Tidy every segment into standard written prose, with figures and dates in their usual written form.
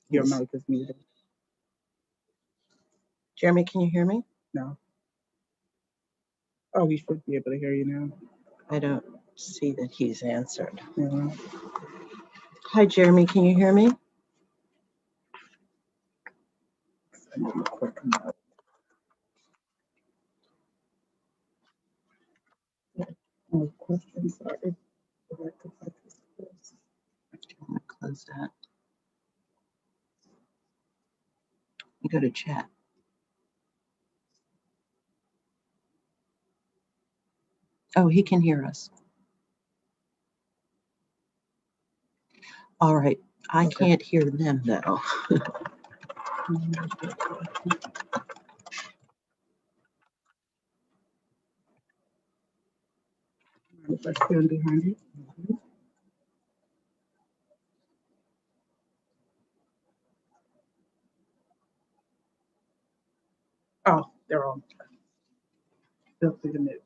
Your mic is muted. Jeremy, can you hear me? No. Oh, we should be able to hear you now. I don't see that he's answered. Yeah. Hi, Jeremy, can you hear me? Send him a quick note. Oh, question, sorry. I'm going to close that. You go to chat. Oh, he can hear us. All right. I can't hear them though. If I stand behind you. Oh, they're on. They'll see the news.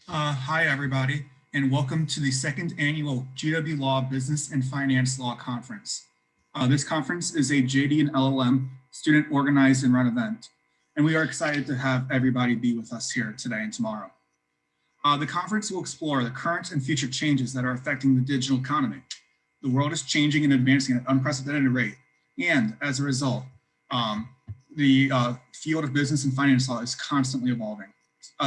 Hi, everybody. and welcome to the second annual GW Law Business and Finance Law Conference. This conference is a JD and LLM student organized and run event, and we are excited to have everybody be with us here today and tomorrow. The conference will explore the current and future changes that are affecting the digital economy. The world is changing and advancing at an unprecedented rate, and as a result, the field of business and finance law is constantly evolving.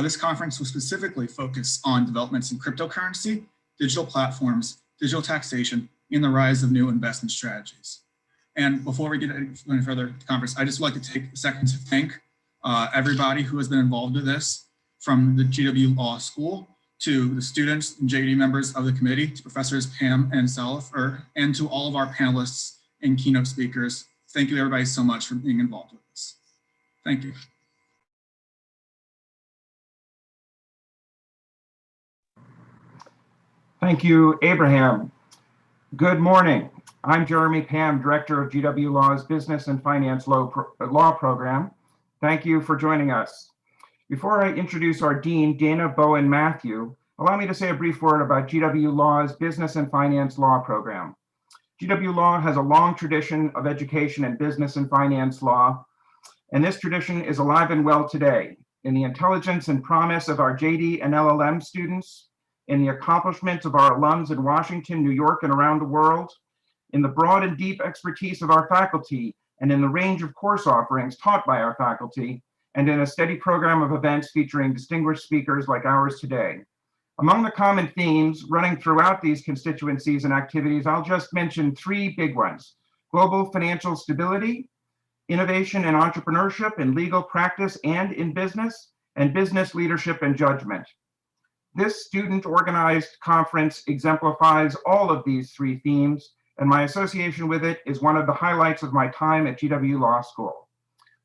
This conference will specifically focus on developments in cryptocurrency, digital platforms, digital taxation, and the rise of new investment strategies. And before we get any further to the conference, I just would like to take a second to thank everybody who has been involved with this, from the GW Law School to the students and JD members of the committee, to Professors Pam and Salif, and to all of our panelists and keynote speakers. Thank you everybody so much for being involved with this. Thank you. Thank you, Abraham. Good morning. I'm Jeremy Pam, Director of GW Law's Business and Finance Law Program. Thank you for joining us. Before I introduce our Dean, Dana Bowen Matthew, allow me to say a brief word about GW Law's Business and Finance Law Program. GW Law has a long tradition of education in business and finance law, and this tradition is alive and well today in the intelligence and promise of our JD and LLM students, in the accomplishments of our alums in Washington, New York, and around the world, in the broad and deep expertise of our faculty, and in the range of course offerings taught by our faculty, and in a steady program of events featuring distinguished speakers like ours today. Among the common themes running throughout these constituencies and activities, I'll just mention three big ones: global financial stability, innovation and entrepreneurship in legal practice and in business, and business leadership and judgment. This student-organized conference exemplifies all of these three themes, and my association with it is one of the highlights of my time at GW Law School.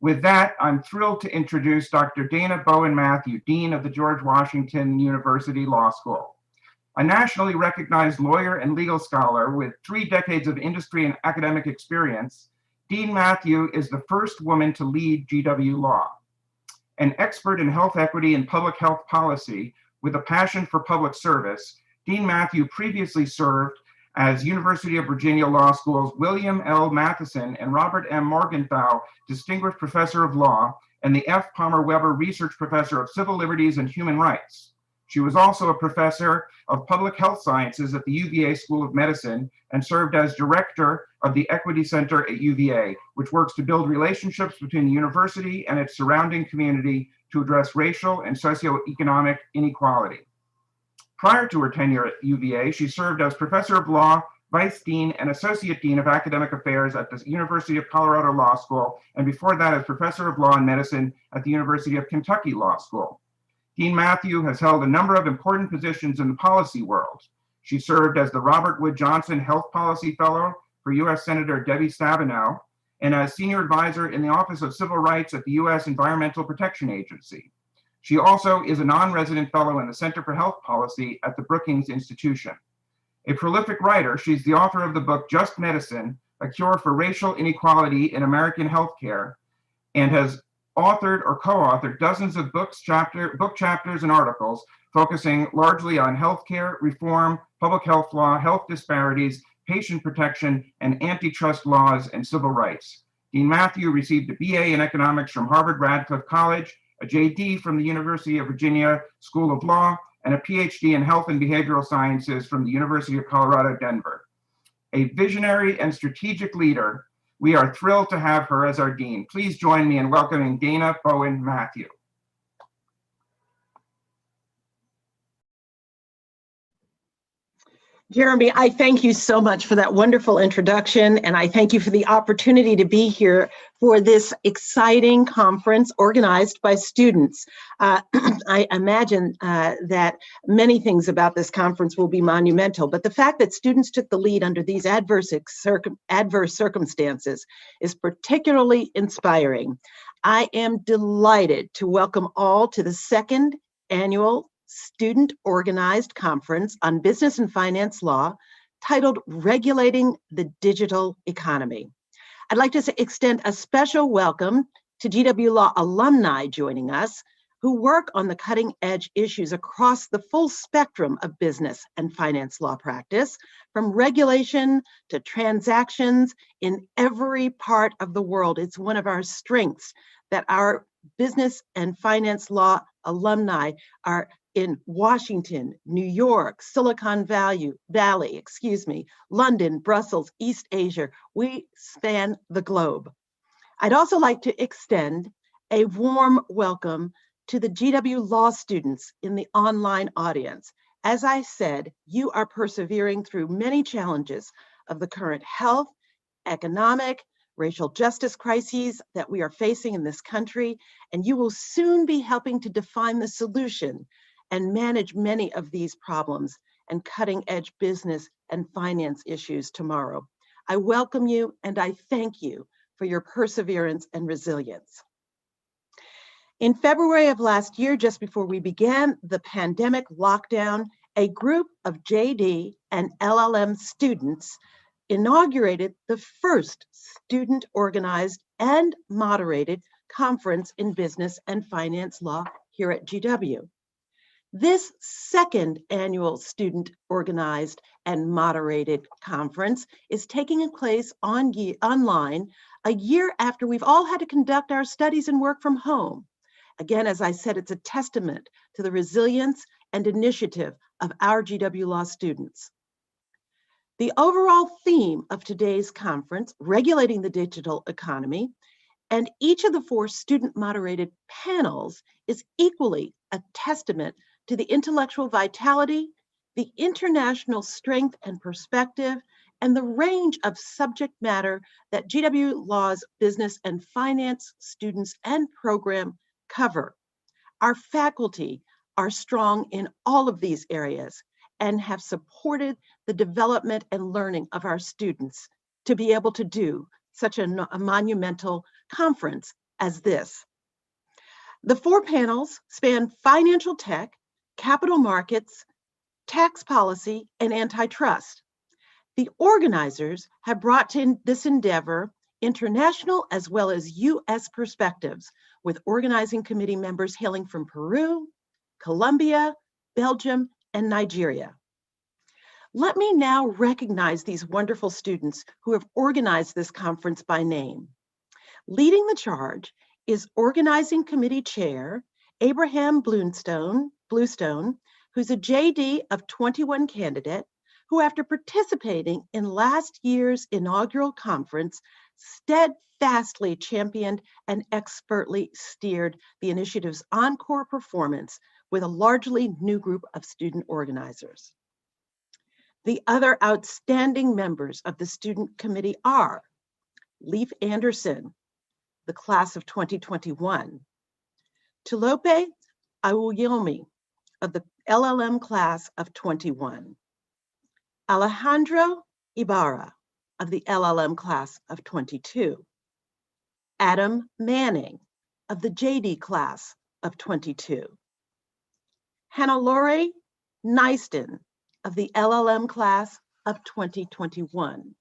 With that, I'm thrilled to introduce Dr. Dana Bowen Matthew, Dean of the George Washington University Law School. A nationally recognized lawyer and legal scholar with 3 decades of industry and academic experience, Dean Matthew is the first woman to lead GW Law. An expert in health equity and public health policy, with a passion for public service, Dean Matthew previously served as University of Virginia Law School's William L. Matheson and Robert M. Morgenthau Distinguished Professor of Law and the F. Palmer Weber Research Professor of Civil Liberties and Human Rights. She was also a professor of public health sciences at the UVA School of Medicine and served as director of the Equity Center at UVA, which works to build relationships between the university and its surrounding community to address racial and socioeconomic inequality. Prior to her tenure at UVA, she served as Professor of Law, Vice Dean, and Associate Dean of Academic Affairs at the University of Colorado Law School, and before that as Professor of Law and Medicine at the University of Kentucky Law School. Dean Matthew has held a number of important positions in the policy world. She served as the Robert Wood Johnson Health Policy Fellow for U.S. Senator Debbie Stabenow, and as Senior Advisor in the Office of Civil Rights at the U.S. Environmental Protection Agency. She also is a non-resident fellow in the Center for Health Policy at the Brookings Institution. A prolific writer, she's the author of the book Just Medicine, A Cure for Racial Inequality in American Healthcare, and has authored or co-authored dozens of book chapters and articles focusing largely on healthcare reform, public health law, health disparities, patient protection, and antitrust laws and civil rights. Dean Matthew received a BA in economics from Harvard Radcliffe College, a JD from the University of Virginia School of Law, and a PhD in health and behavioral sciences from the University of Colorado, Denver. A visionary and strategic leader, we are thrilled to have her as our dean. Please join me in welcoming Dana Bowen Matthew. Jeremy, I thank you so much for that wonderful introduction, and I thank you for the opportunity to be here for this exciting conference organized by students. I imagine that many things about this conference will be monumental, but the fact that students took the lead under these adverse circumstances is particularly inspiring. I am delighted to welcome all to the second annual student-organized conference on business and finance law titled Regulating the Digital Economy. I'd like to extend a special welcome to GW Law alumni joining us, who work on the cutting edge issues across the full spectrum of business and finance law practice, from regulation to transactions in every part of the world. It's one of our strengths that our business and finance law alumni are in Washington, New York, Silicon Valley, London, Brussels, East Asia. We span the globe. I'd also like to extend a warm welcome to the GW Law students in the online audience. As I said, you are persevering through many challenges of the current health, economic, racial justice crises that we are facing in this country, and you will soon be helping to define the solution and manage many of these problems and cutting-edge business and finance issues tomorrow. I welcome you and I thank you for your perseverance and resilience. In February of last year, just before we began the pandemic lockdown, a group of JD and LLM students inaugurated the first student-organized and moderated conference in business and finance law here at GW. This second annual student-organized and moderated conference is taking place online a year after we've all had to conduct our studies and work from home. Again, as I said, it's a testament to the resilience and initiative of our GW Law students. The overall theme of today's conference, Regulating the Digital Economy, and each of the 4 student-moderated panels is equally a testament to the intellectual vitality, the international strength and perspective, and the range of subject matter that GW Law's business and finance students and program cover. Our faculty are strong in all of these areas and have supported the development and learning of our students to be able to do such a monumental conference as this. The 4 panels span financial tech, capital markets, tax policy, and antitrust. The organizers have brought to this endeavor international as well as US perspectives, with organizing committee members hailing from Peru, Colombia, Belgium, and Nigeria. Let me now recognize these wonderful students who have organized this conference by name. Leading the charge is Organizing Committee Chair Abraham Bluestone, who's a JD of 21 candidate, who after participating in last year's inaugural conference, steadfastly championed and expertly steered the initiative's encore performance with a largely new group of student organizers. The other outstanding members of the student committee are Leif Anderson, the class of 2021, Tulope Awuyomi of the LLM class of 21, Alejandro Ibarra of the LLM class of 22, Adam Manning of the JD class of 22, Hannelore Neiston of the LLM class of 2021,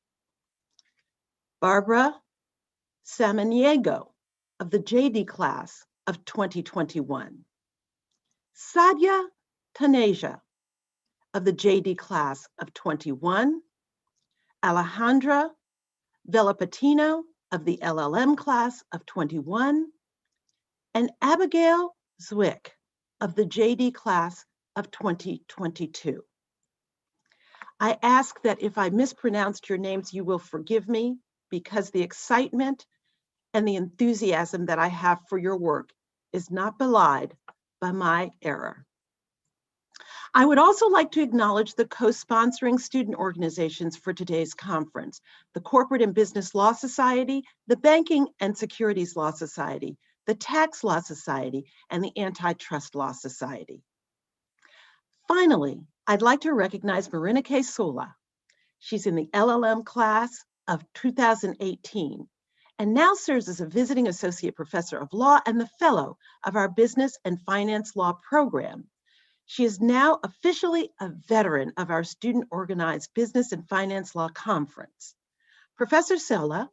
Barbara Samaniego of the JD class of 2021, Sadia Taneja of the JD class of 21, Alejandra Velapatino of the LLM class of 21, and Abigail Zwick of the JD class of 2022. I ask that if I mispronounced your names, you will forgive me, because the excitement and the enthusiasm that I have for your work is not belied by my error. I would also like to acknowledge the co-sponsoring student organizations for today's conference: the Corporate and Business Law Society, the Banking and Securities Law Society, the Tax Law Society, and the Antitrust Law Society. Finally, I'd like to recognize Marinake Sola. She's in the LLM class of 2018 and now serves as a visiting associate professor of law and the fellow of our business and finance law program. She is now officially a veteran of our student organized business and finance law conference. Professor Sola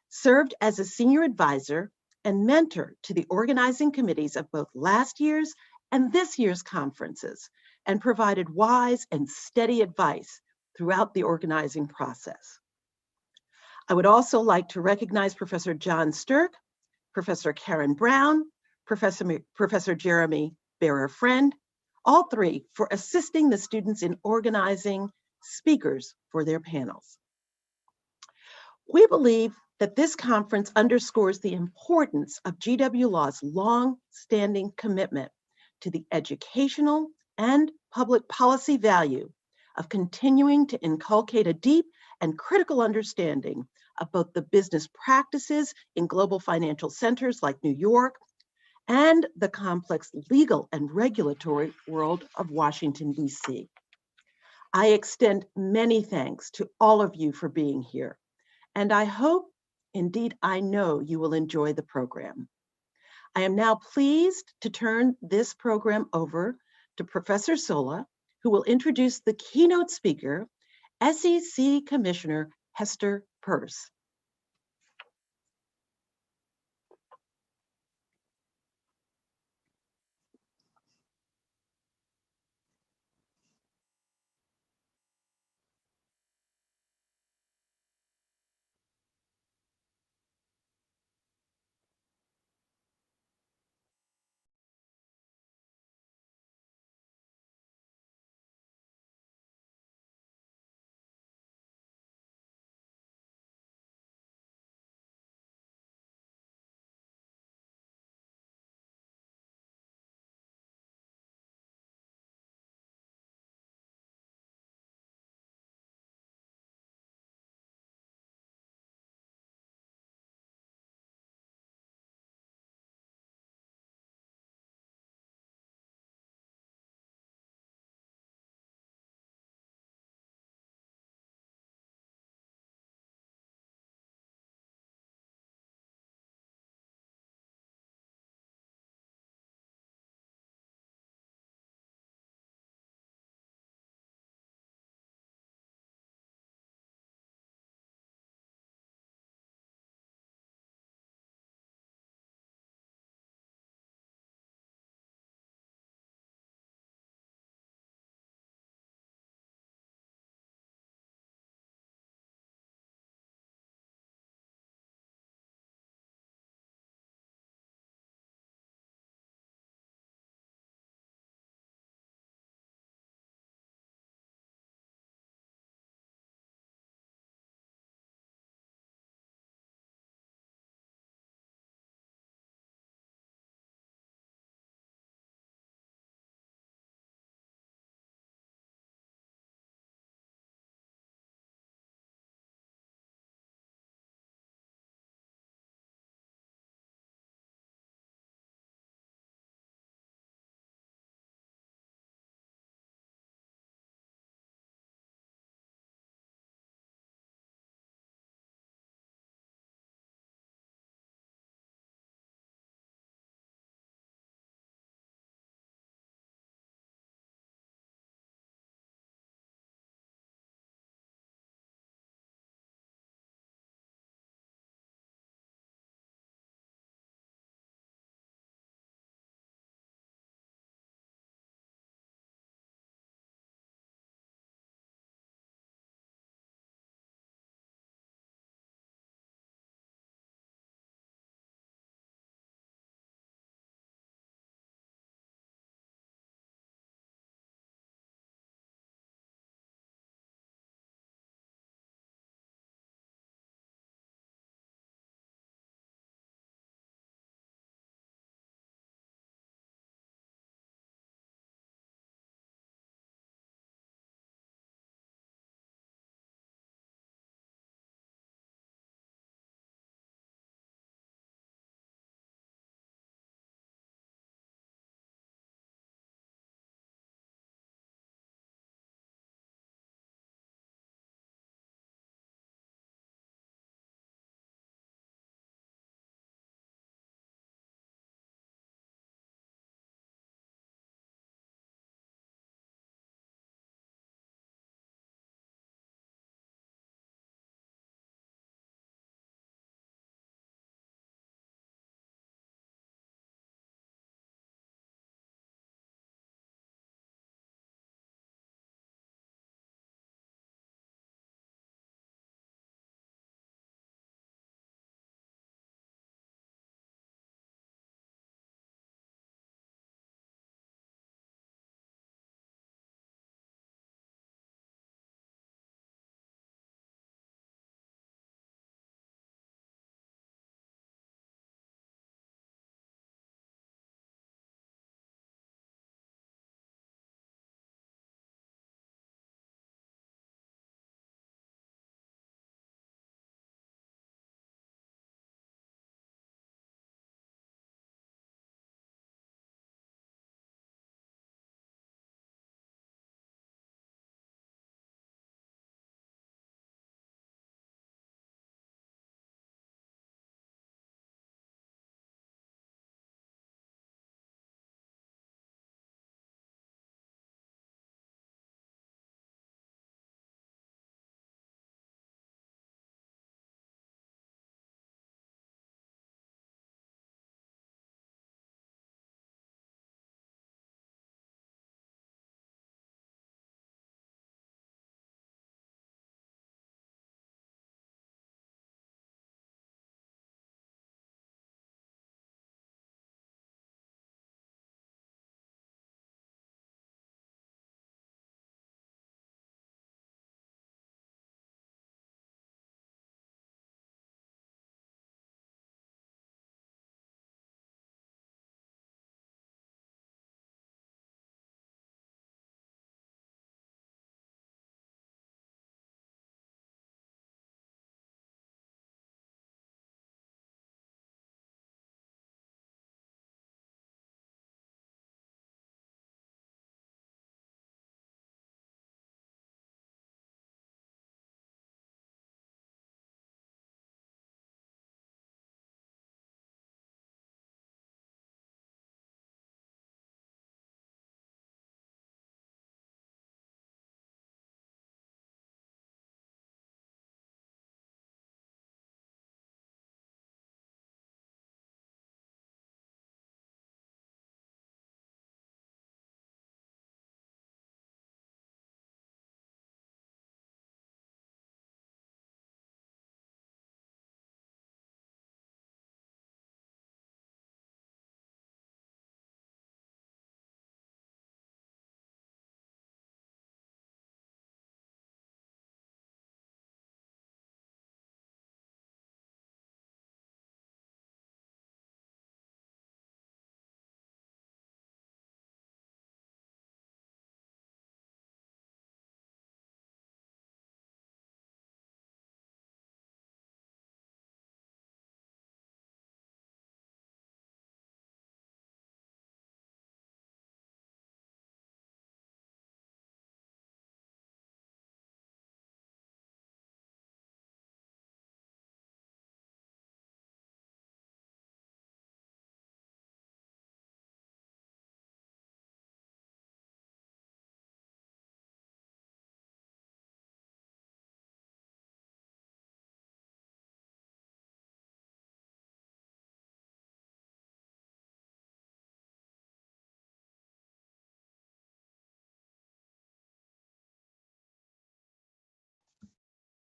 served as a senior advisor and mentor to the organizing committees of both last year's and this year's conferences, and provided wise and steady advice throughout the organizing process. I would also like to recognize Professor John Stirk, Professor Karen Brown, Professor Jeremy Bearer-Friend, all three for assisting the students in organizing speakers for their panels. We believe that this conference underscores the importance of GW Law's long-standing commitment to the educational and public policy value of continuing to inculcate a deep and critical understanding of both the business practices in global financial centers like New York and the complex legal and regulatory world of Washington, D.C. I extend many thanks to all of you for being here, and I hope, indeed I know, you will enjoy the program. I am now pleased to turn this program over to Professor Sola, who will introduce the keynote speaker, SEC Commissioner Hester Peirce.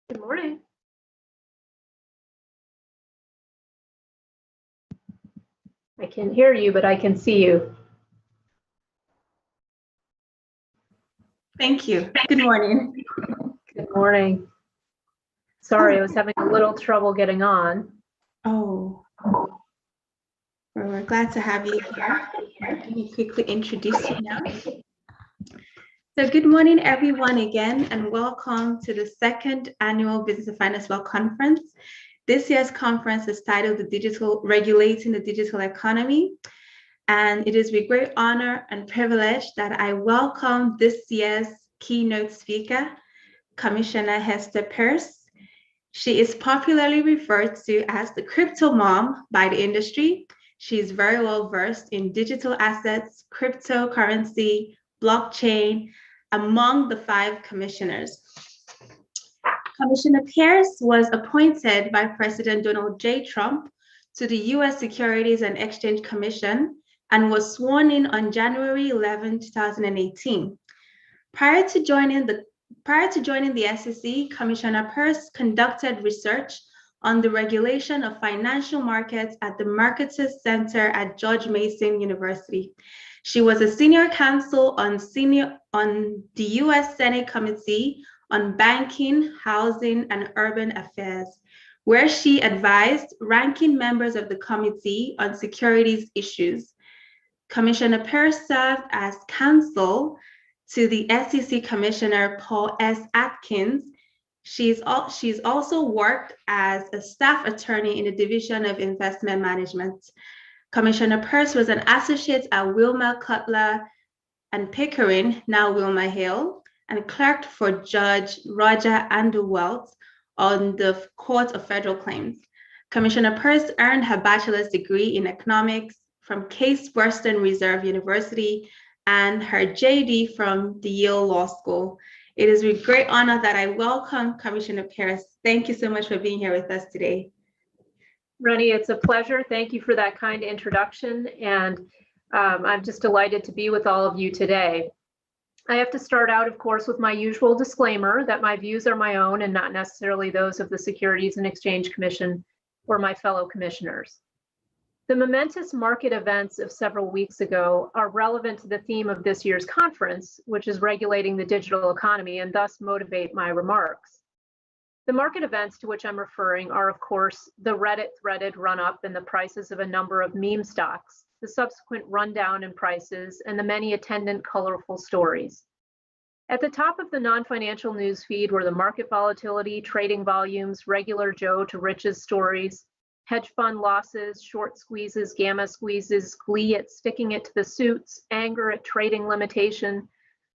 Good morning. I can hear you, but I can see you. Thank you. Good morning. Good morning. Sorry, I was having a little trouble getting on. Oh, well, we're glad to have you here. Let me quickly introduce you now. So good morning, everyone, again, and welcome to the second annual Business and Finance Law Conference. This year's conference is titled Regulating the Digital Economy. And it is with great honor and privilege that I welcome this year's keynote speaker, Commissioner Hester Peirce. She is popularly referred to as the crypto mom by the industry. She is very well versed in digital assets, cryptocurrency, blockchain, among the 5 commissioners. Commissioner Peirce was appointed by President Donald J. Trump to the U.S. Securities and Exchange Commission and was sworn in on January 11, 2018. Prior to joining the SEC, Commissioner Peirce conducted research on the regulation of financial markets at the Marketers Center at George Mason University. She was a senior counsel on the U.S. Senate Committee on Banking, Housing, and Urban Affairs, where she advised ranking members of the committee on securities issues. Commissioner Peirce served as counsel to the SEC Commissioner Paul S. Atkins. She's also worked as a staff attorney in the Division of Investment Management. Commissioner Peirce was an associate at Wilmer Cutler and Pickering, now Wilmer Hill, and clerked for Judge Roger Underwelt on the Court of Federal Claims. Commissioner Peirce earned her bachelor's degree in economics from Case Western Reserve University and her JD from the Yale Law School. It is with great honor that I welcome Commissioner Peirce. Thank you so much for being here with us today. Rennie, it's a pleasure. Thank you for that kind introduction. And I'm just delighted to be with all of you today. I have to start out, of course, with my usual disclaimer that my views are my own and not necessarily those of the Securities and Exchange Commission or my fellow commissioners. The momentous market events of several weeks ago are relevant to the theme of this year's conference, which is regulating the digital economy, and thus motivate my remarks. The market events to which I'm referring are, of course, the Reddit-threaded run-up in the prices of a number of meme stocks, the subsequent rundown in prices, and the many attendant colorful stories. At the top of the non-financial news feed were the market volatility, trading volumes, regular Joe to riches stories, hedge fund losses, short squeezes, gamma squeezes, glee at sticking it to the suits, anger at trading limitation,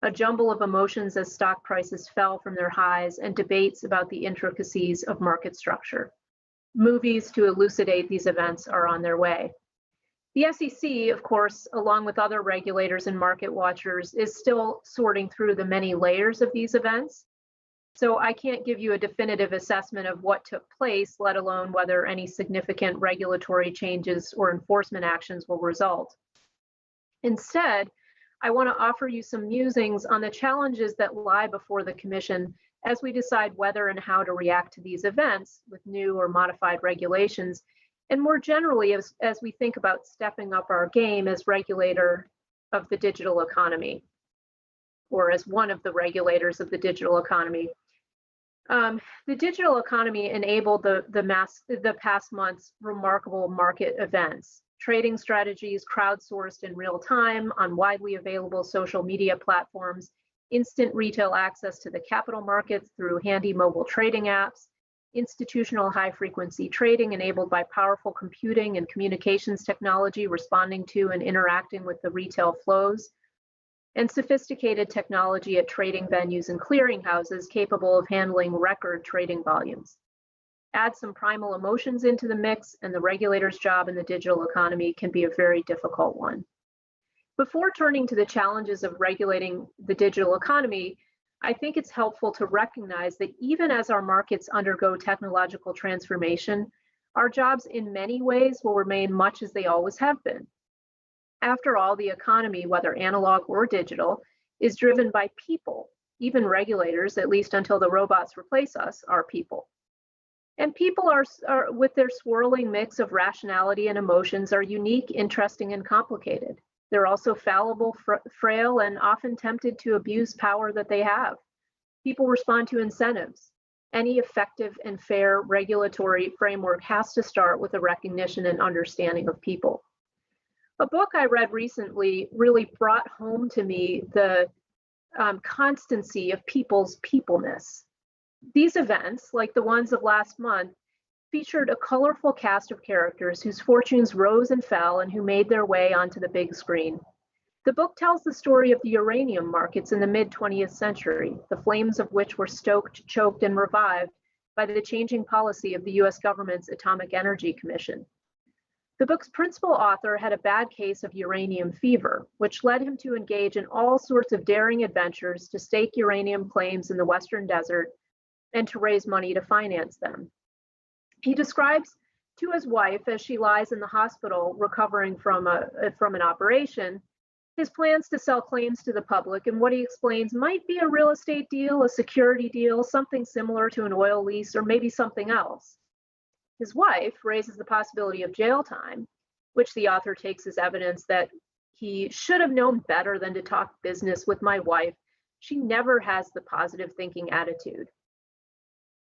a jumble of emotions as stock prices fell from their highs, and debates about the intricacies of market structure. Movies to elucidate these events are on their way. The SEC, of course, along with other regulators and market watchers, is still sorting through the many layers of these events. So I can't give you a definitive assessment of what took place, let alone whether any significant regulatory changes or enforcement actions will result. Instead, I want to offer you some musings on the challenges that lie before the Commission as we decide whether and how to react to these events with new or modified regulations, and more generally as we think about stepping up our game as regulator of the digital economy, or as one of the regulators of the digital economy. The digital economy enabled the past month's remarkable market events. Trading strategies crowdsourced in real time on widely available social media platforms, instant retail access to the capital markets through handy mobile trading apps, institutional high-frequency trading enabled by powerful computing and communications technology responding to and interacting with the retail flows, and sophisticated technology at trading venues and clearinghouses capable of handling record trading volumes. Add some primal emotions into the mix, and the regulator's job in the digital economy can be a very difficult one. Before turning to the challenges of regulating the digital economy, I think it's helpful to recognize that even as our markets undergo technological transformation, our jobs in many ways will remain much as they always have been. After all, the economy, whether analog or digital, is driven by people, Even regulators, at least until the robots replace us, are people. And people are with their swirling mix of rationality and emotions, are unique, interesting, and complicated. They're also fallible, frail, and often tempted to abuse power that they have. People respond to incentives. Any effective and fair regulatory framework has to start with a recognition and understanding of people. A book I read recently really brought home to me the constancy of people's peopleness. These events, like the ones of last month, featured a colorful cast of characters whose fortunes rose and fell and who made their way onto the big screen. The book tells the story of the uranium markets in the mid-20th century, the flames of which were stoked, choked, and revived by the changing policy of the US government's Atomic Energy Commission. The book's principal author had a bad case of uranium fever, which led him to engage in all sorts of daring adventures to stake uranium claims in the Western desert and to raise money to finance them. He describes to his wife, as she lies in the hospital recovering from an operation, his plans to sell claims to the public and what he explains might be a real estate deal, a security deal, something similar to an oil lease, or maybe something else. His wife raises the possibility of jail time, which the author takes as evidence that he should have known better than to talk business with my wife. She never has the positive thinking attitude.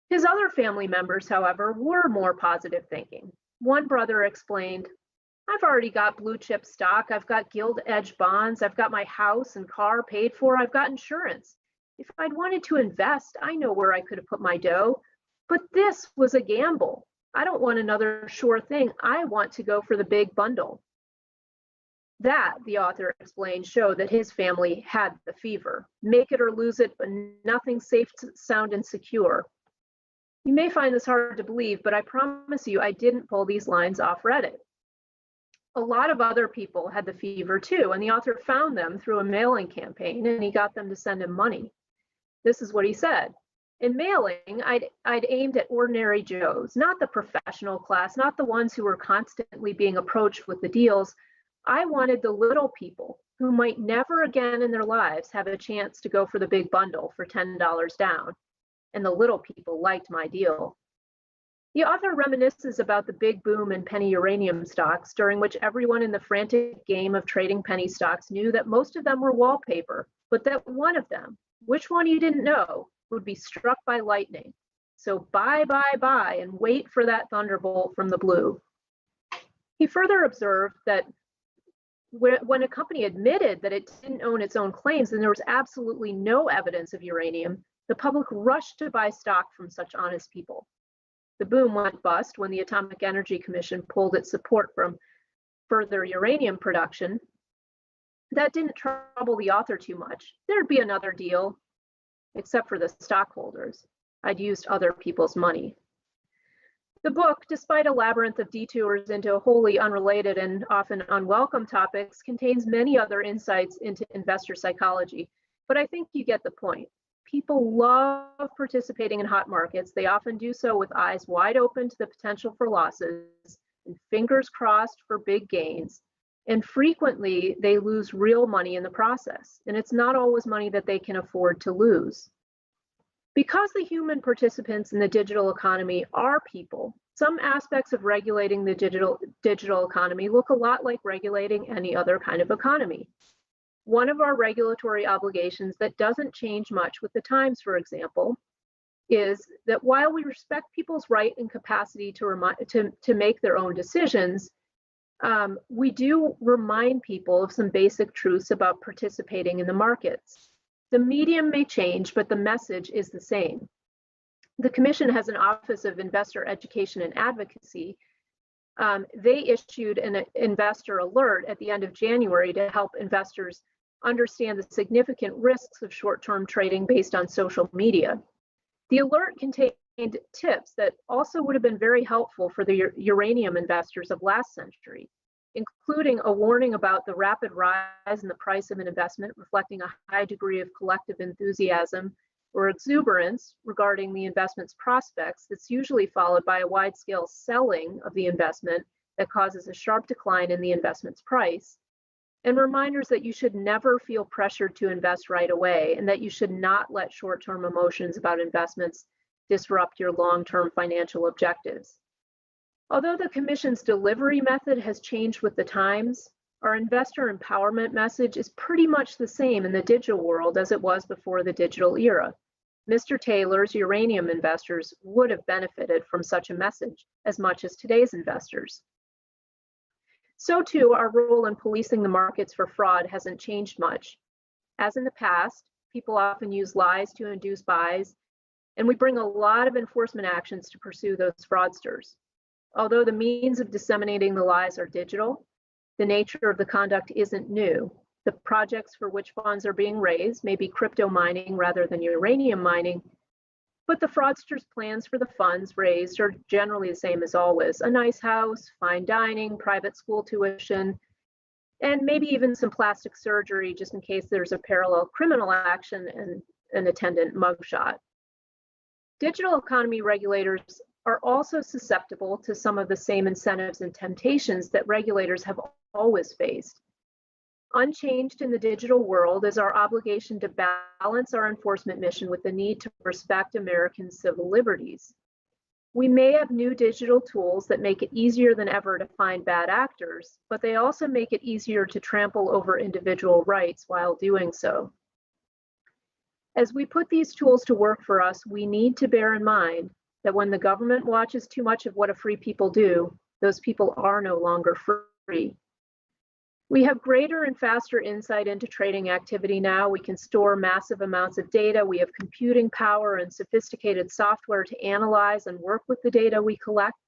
His other family members, however, were more positive thinking. One brother explained, "I've already got blue chip stock, I've got gilt edge bonds, I've got my house and car paid for, I've got insurance. If I'd wanted to invest, I know where I could have put my dough. But this was a gamble. I don't want another sure thing. I want to go for the big bundle." That, the author explained, showed that his family had the fever. Make it or lose it, but nothing safe, sound, and secure. You may find this hard to believe, but I promise you I didn't pull these lines off Reddit. A lot of other people had the fever too, and the author found them through a mailing campaign, and he got them to send him money. This is what he said. In mailing, I'd aimed at ordinary Joes, not the professional class, not the ones who were constantly being approached with the deals. I wanted the little people who might never again in their lives have a chance to go for the big bundle for $10 down. And the little people liked my deal. The author reminisces about the big boom in penny uranium stocks, during which everyone in the frantic game of trading penny stocks knew that most of them were wallpaper, but that one of them, which one you didn't know, would be struck by lightning. So buy, and wait for that thunderbolt from the blue. He further observed that when a company admitted that it didn't own its own claims and there was absolutely no evidence of uranium, the public rushed to buy stock from such honest people. The boom went bust when the Atomic Energy Commission pulled its support from further uranium production. That didn't trouble the author too much. There'd be another deal, except for the stockholders. I'd used other people's money. The book, despite a labyrinth of detours into wholly unrelated and often unwelcome topics, contains many other insights into investor psychology, but I think you get the point. People love participating in hot markets. They often do so with eyes wide open to the potential for losses and fingers crossed for big gains. And frequently, they lose real money in the process. And it's not always money that they can afford to lose. Because the human participants in the digital economy are people, some aspects of regulating the digital economy look a lot like regulating any other kind of economy. One of our regulatory obligations that doesn't change much with the times, for example, is that while we respect people's right and capacity to make their own decisions, we do remind people of some basic truths about participating in the markets. The medium may change, but the message is the same. The Commission has an Office of Investor Education and Advocacy. They issued an investor alert at the end of January to help investors understand the significant risks of short-term trading based on social media. The alert contained tips that also would have been very helpful for the uranium investors of last century, including a warning about the rapid rise in the price of an investment, reflecting a high degree of collective enthusiasm or exuberance regarding the investment's prospects that's usually followed by a wide-scale selling of the investment that causes a sharp decline in the investment's price. and reminders that you should never feel pressured to invest right away and that you should not let short-term emotions about investments disrupt your long-term financial objectives. Although the Commission's delivery method has changed with the times, our investor empowerment message is pretty much the same in the digital world as it was before the digital era. Mr. Taylor's uranium investors would have benefited from such a message as much as today's investors. So too, our role in policing the markets for fraud hasn't changed much. As in the past, people often use lies to induce buys, and we bring a lot of enforcement actions to pursue those fraudsters. Although the means of disseminating the lies are digital, the nature of the conduct isn't new. The projects for which funds are being raised may be crypto mining rather than uranium mining, but the fraudsters' plans for the funds raised are generally the same as always: a nice house, fine dining, private school tuition, and maybe even some plastic surgery just in case there's a parallel criminal action and an attendant mugshot. Digital economy regulators are also susceptible to some of the same incentives and temptations that regulators have always faced. Unchanged in the digital world is our obligation to balance our enforcement mission with the need to respect American civil liberties. We may have new digital tools that make it easier than ever to find bad actors, but they also make it easier to trample over individual rights while doing so. As we put these tools to work for us, we need to bear in mind that when the government watches too much of what a free people do, those people are no longer free. We have greater and faster insight into trading activity now. We can store massive amounts of data. We have computing power and sophisticated software to analyze and work with the data we collect.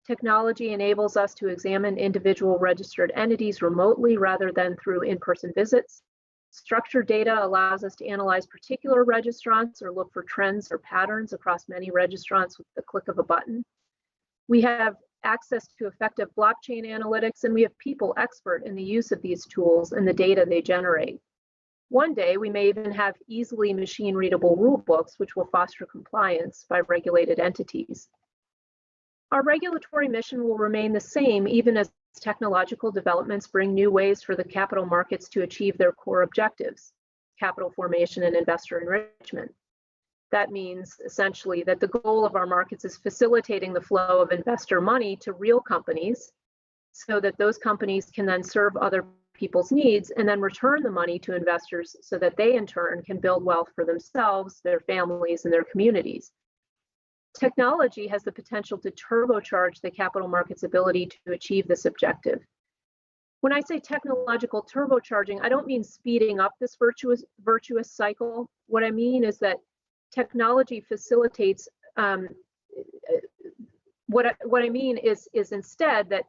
Technology enables us to examine individual registered entities remotely rather than through in-person visits. Structured data allows us to analyze particular registrants or look for trends or patterns across many registrants with the click of a button. We have access to effective blockchain analytics, and we have people expert in the use of these tools and the data they generate. One day, we may even have easily machine-readable rule books, which will foster compliance by regulated entities. Our regulatory mission will remain the same even as technological developments bring new ways for the capital markets to achieve their core objectives: capital formation and investor enrichment. That means essentially that the goal of our markets is facilitating the flow of investor money to real companies so that those companies can then serve other people's needs and then return the money to investors so that they in turn can build wealth for themselves, their families, and their communities. Technology has the potential to turbocharge the capital markets' ability to achieve this objective. When I say technological turbocharging, I don't mean speeding up this virtuous cycle. What I mean is that technology facilitates, what I mean is instead that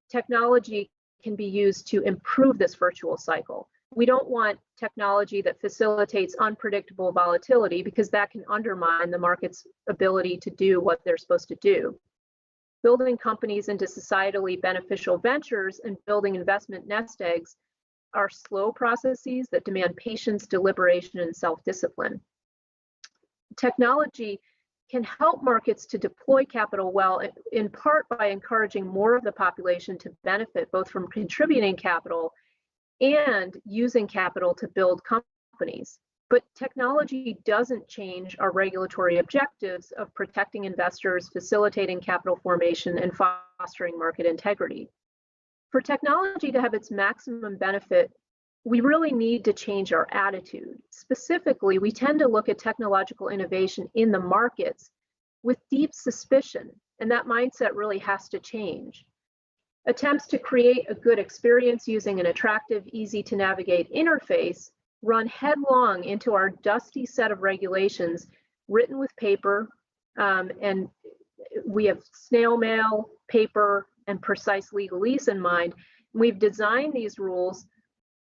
technology can be used to improve this virtuous cycle. We don't want technology that facilitates unpredictable volatility because that can undermine the market's ability to do what they're supposed to do. Building companies into societally beneficial ventures and building investment nest eggs are slow processes that demand patience, deliberation, and self-discipline. Technology can help markets to deploy capital well, in part by encouraging more of the population to benefit both from contributing capital and using capital to build companies. But technology doesn't change our regulatory objectives of protecting investors, facilitating capital formation, and fostering market integrity. For technology to have its maximum benefit, we really need to change our attitude. Specifically, we tend to look at technological innovation in the markets with deep suspicion, and that mindset really has to change. Attempts to create a good experience using an attractive, easy to navigate interface run headlong into our dusty set of regulations written with paper, and we have snail mail, paper, and precise legalese in mind. We've designed these rules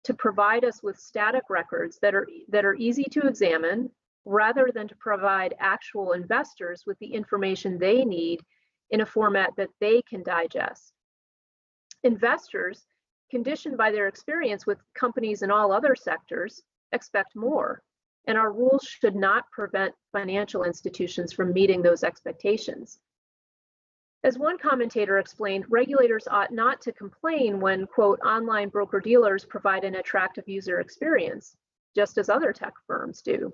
to provide us with static records that are easy to examine rather than to provide actual investors with the information they need in a format that they can digest. Investors, conditioned by their experience with companies in all other sectors, expect more, and our rules should not prevent financial institutions from meeting those expectations. As one commentator explained, regulators ought not to complain when, quote, online broker-dealers provide an attractive user experience, just as other tech firms do.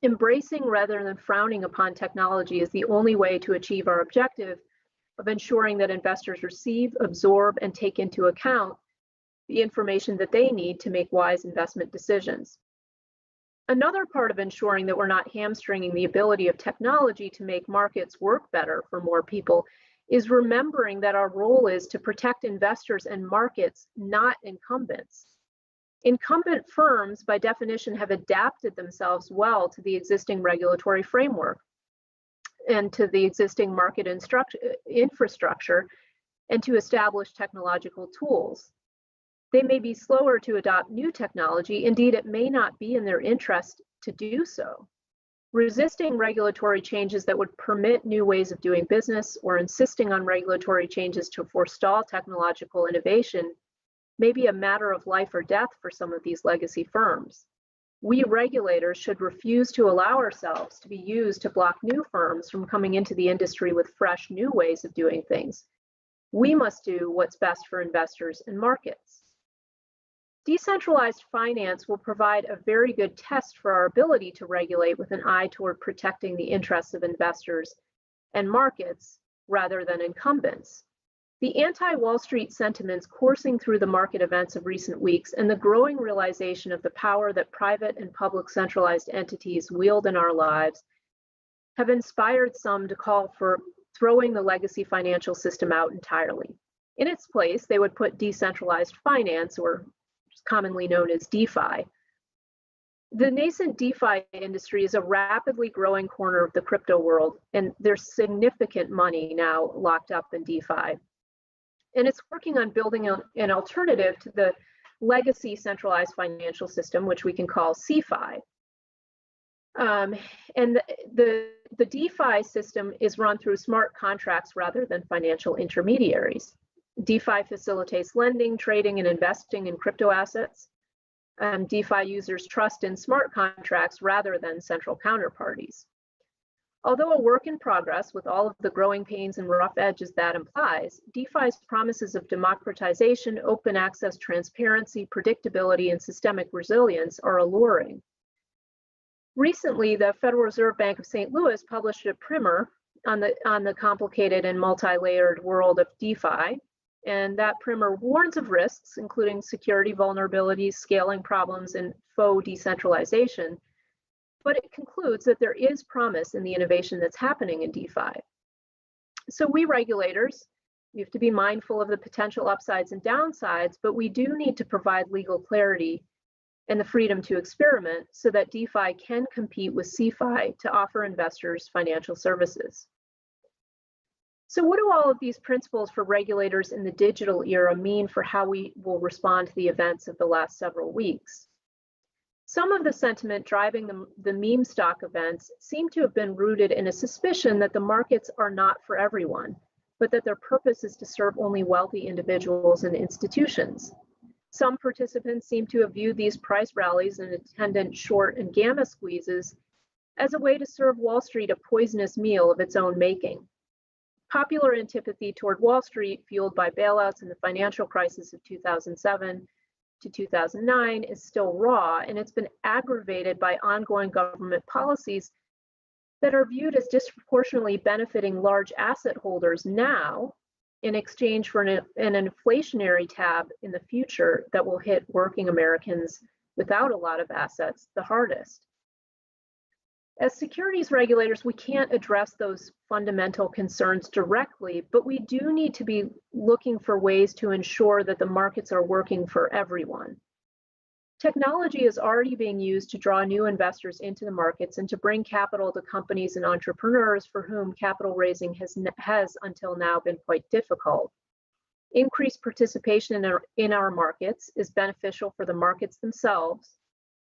Embracing rather than frowning upon technology is the only way to achieve our objective of ensuring that investors receive, absorb, and take into account the information that they need to make wise investment decisions. Another part of ensuring that we're not hamstringing the ability of technology to make markets work better for more people is remembering that our role is to protect investors and markets, not incumbents. Incumbent firms, by definition, have adapted themselves well to the existing regulatory framework and to the existing market infrastructure and to establish technological tools. They may be slower to adopt new technology. Indeed, it may not be in their interest to do so. Resisting regulatory changes that would permit new ways of doing business or insisting on regulatory changes to forestall technological innovation may be a matter of life or death for some of these legacy firms. We regulators should refuse to allow ourselves to be used to block new firms from coming into the industry with fresh new ways of doing things. We must do what's best for investors and markets. Decentralized finance will provide a very good test for our ability to regulate with an eye toward protecting the interests of investors and markets rather than incumbents. The anti-Wall Street sentiments coursing through the market events of recent weeks and the growing realization of the power that private and public centralized entities wield in our lives have inspired some to call for throwing the legacy financial system out entirely. In its place, they would put decentralized finance, or commonly known as DeFi. The nascent DeFi industry is a rapidly growing corner of the crypto world, and there's significant money now locked up in DeFi. And it's working on building an alternative to the legacy centralized financial system, which we can call CeFi. And the DeFi system is run through smart contracts rather than financial intermediaries. DeFi facilitates lending, trading, and investing in crypto assets. DeFi users trust in smart contracts rather than central counterparties. Although a work in progress with all of the growing pains and rough edges that implies, DeFi's promises of democratization, open access, transparency, predictability, and systemic resilience are alluring. Recently, the Federal Reserve Bank of St. Louis published a primer on the complicated and multi-layered world of DeFi, and that primer warns of risks, including security vulnerabilities, scaling problems, and faux decentralization. But it concludes that there is promise in the innovation that's happening in DeFi. So we regulators, we have to be mindful of the potential upsides and downsides, but we do need to provide legal clarity and the freedom to experiment so that DeFi can compete with CeFi to offer investors financial services. So what do all of these principles for regulators in the digital era mean for how we will respond to the events of the last several weeks? Some of the sentiment driving the meme stock events seem to have been rooted in a suspicion that the markets are not for everyone, but that their purpose is to serve only wealthy individuals and institutions. Some participants seem to have viewed these price rallies and attendant short and gamma squeezes as a way to serve Wall Street a poisonous meal of its own making. Popular antipathy toward Wall Street, fueled by bailouts in the financial crisis of 2007 to 2009, is still raw, and it's been aggravated by ongoing government policies that are viewed as disproportionately benefiting large asset holders now in exchange for an inflationary tab in the future that will hit working Americans without a lot of assets the hardest. As securities regulators, we can't address those fundamental concerns directly, but we do need to be looking for ways to ensure that the markets are working for everyone. Technology is already being used to draw new investors into the markets and to bring capital to companies and entrepreneurs for whom capital raising has until now been quite difficult. Increased participation in our markets is beneficial for the markets themselves,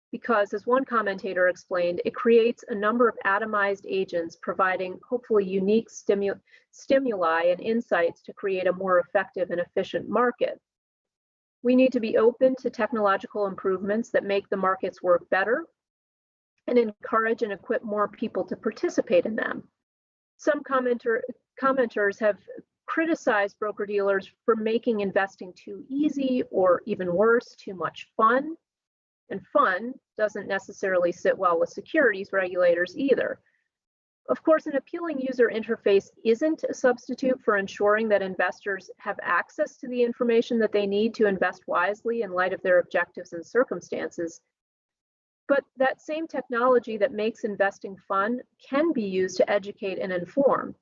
because, as one commentator explained, it creates a number of atomized agents providing hopefully unique stimuli and insights to create a more effective and efficient market. We need to be open to technological improvements that make the markets work better and encourage and equip more people to participate in them. Some commenters have criticized broker-dealers for making investing too easy, or even worse, too much fun. And fun doesn't necessarily sit well with securities regulators either. Of course, an appealing user interface isn't a substitute for ensuring that investors have access to the information that they need to invest wisely in light of their objectives and circumstances. But that same technology that makes investing fun can be used to educate and inform.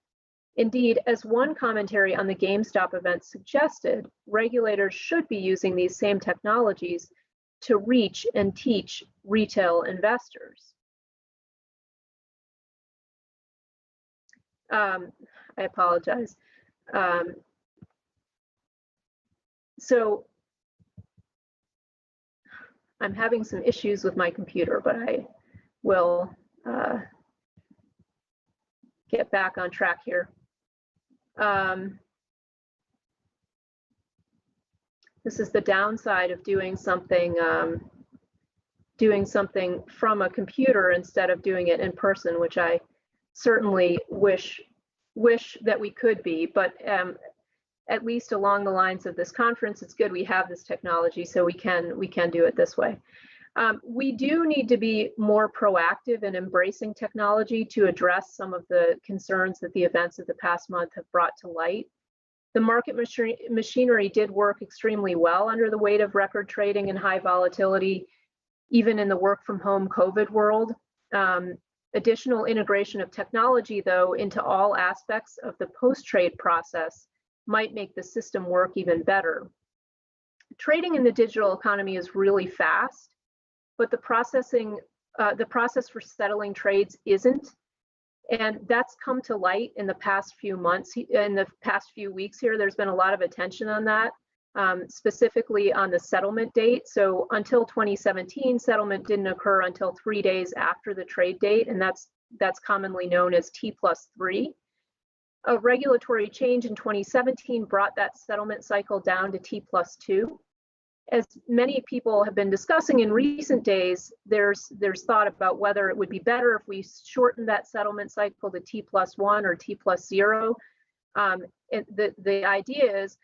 Indeed, as one commentary on the GameStop event suggested, regulators should be using these same technologies to reach and teach retail investors. I apologize. So I'm having some issues with my computer, but I will get back on track here. This is the downside of doing something from a computer instead of doing it in person, which I certainly wish that we could be, but at least along the lines of this conference, it's good we have this technology so we can do it this way. We do need to be more proactive in embracing technology to address some of the concerns that the events of the past month have brought to light. The market machinery did work extremely well under the weight of record trading and high volatility, even in the work from home COVID world. Additional integration of technology, though, into all aspects of the post-trade process might make the system work even better. Trading in the digital economy is really fast, but the process for settling trades isn't. And that's come to light in the past few months, in the past few weeks here. There's been a lot of attention on that, specifically on the settlement date. So until 2017, settlement didn't occur until 3 days after the trade date, and that's commonly known as T+3. A regulatory change in 2017 brought that settlement cycle down to T+2. As many people have been discussing in recent days, there's thought about whether it would be better if we shortened that settlement cycle to T+1 or T+0. The idea is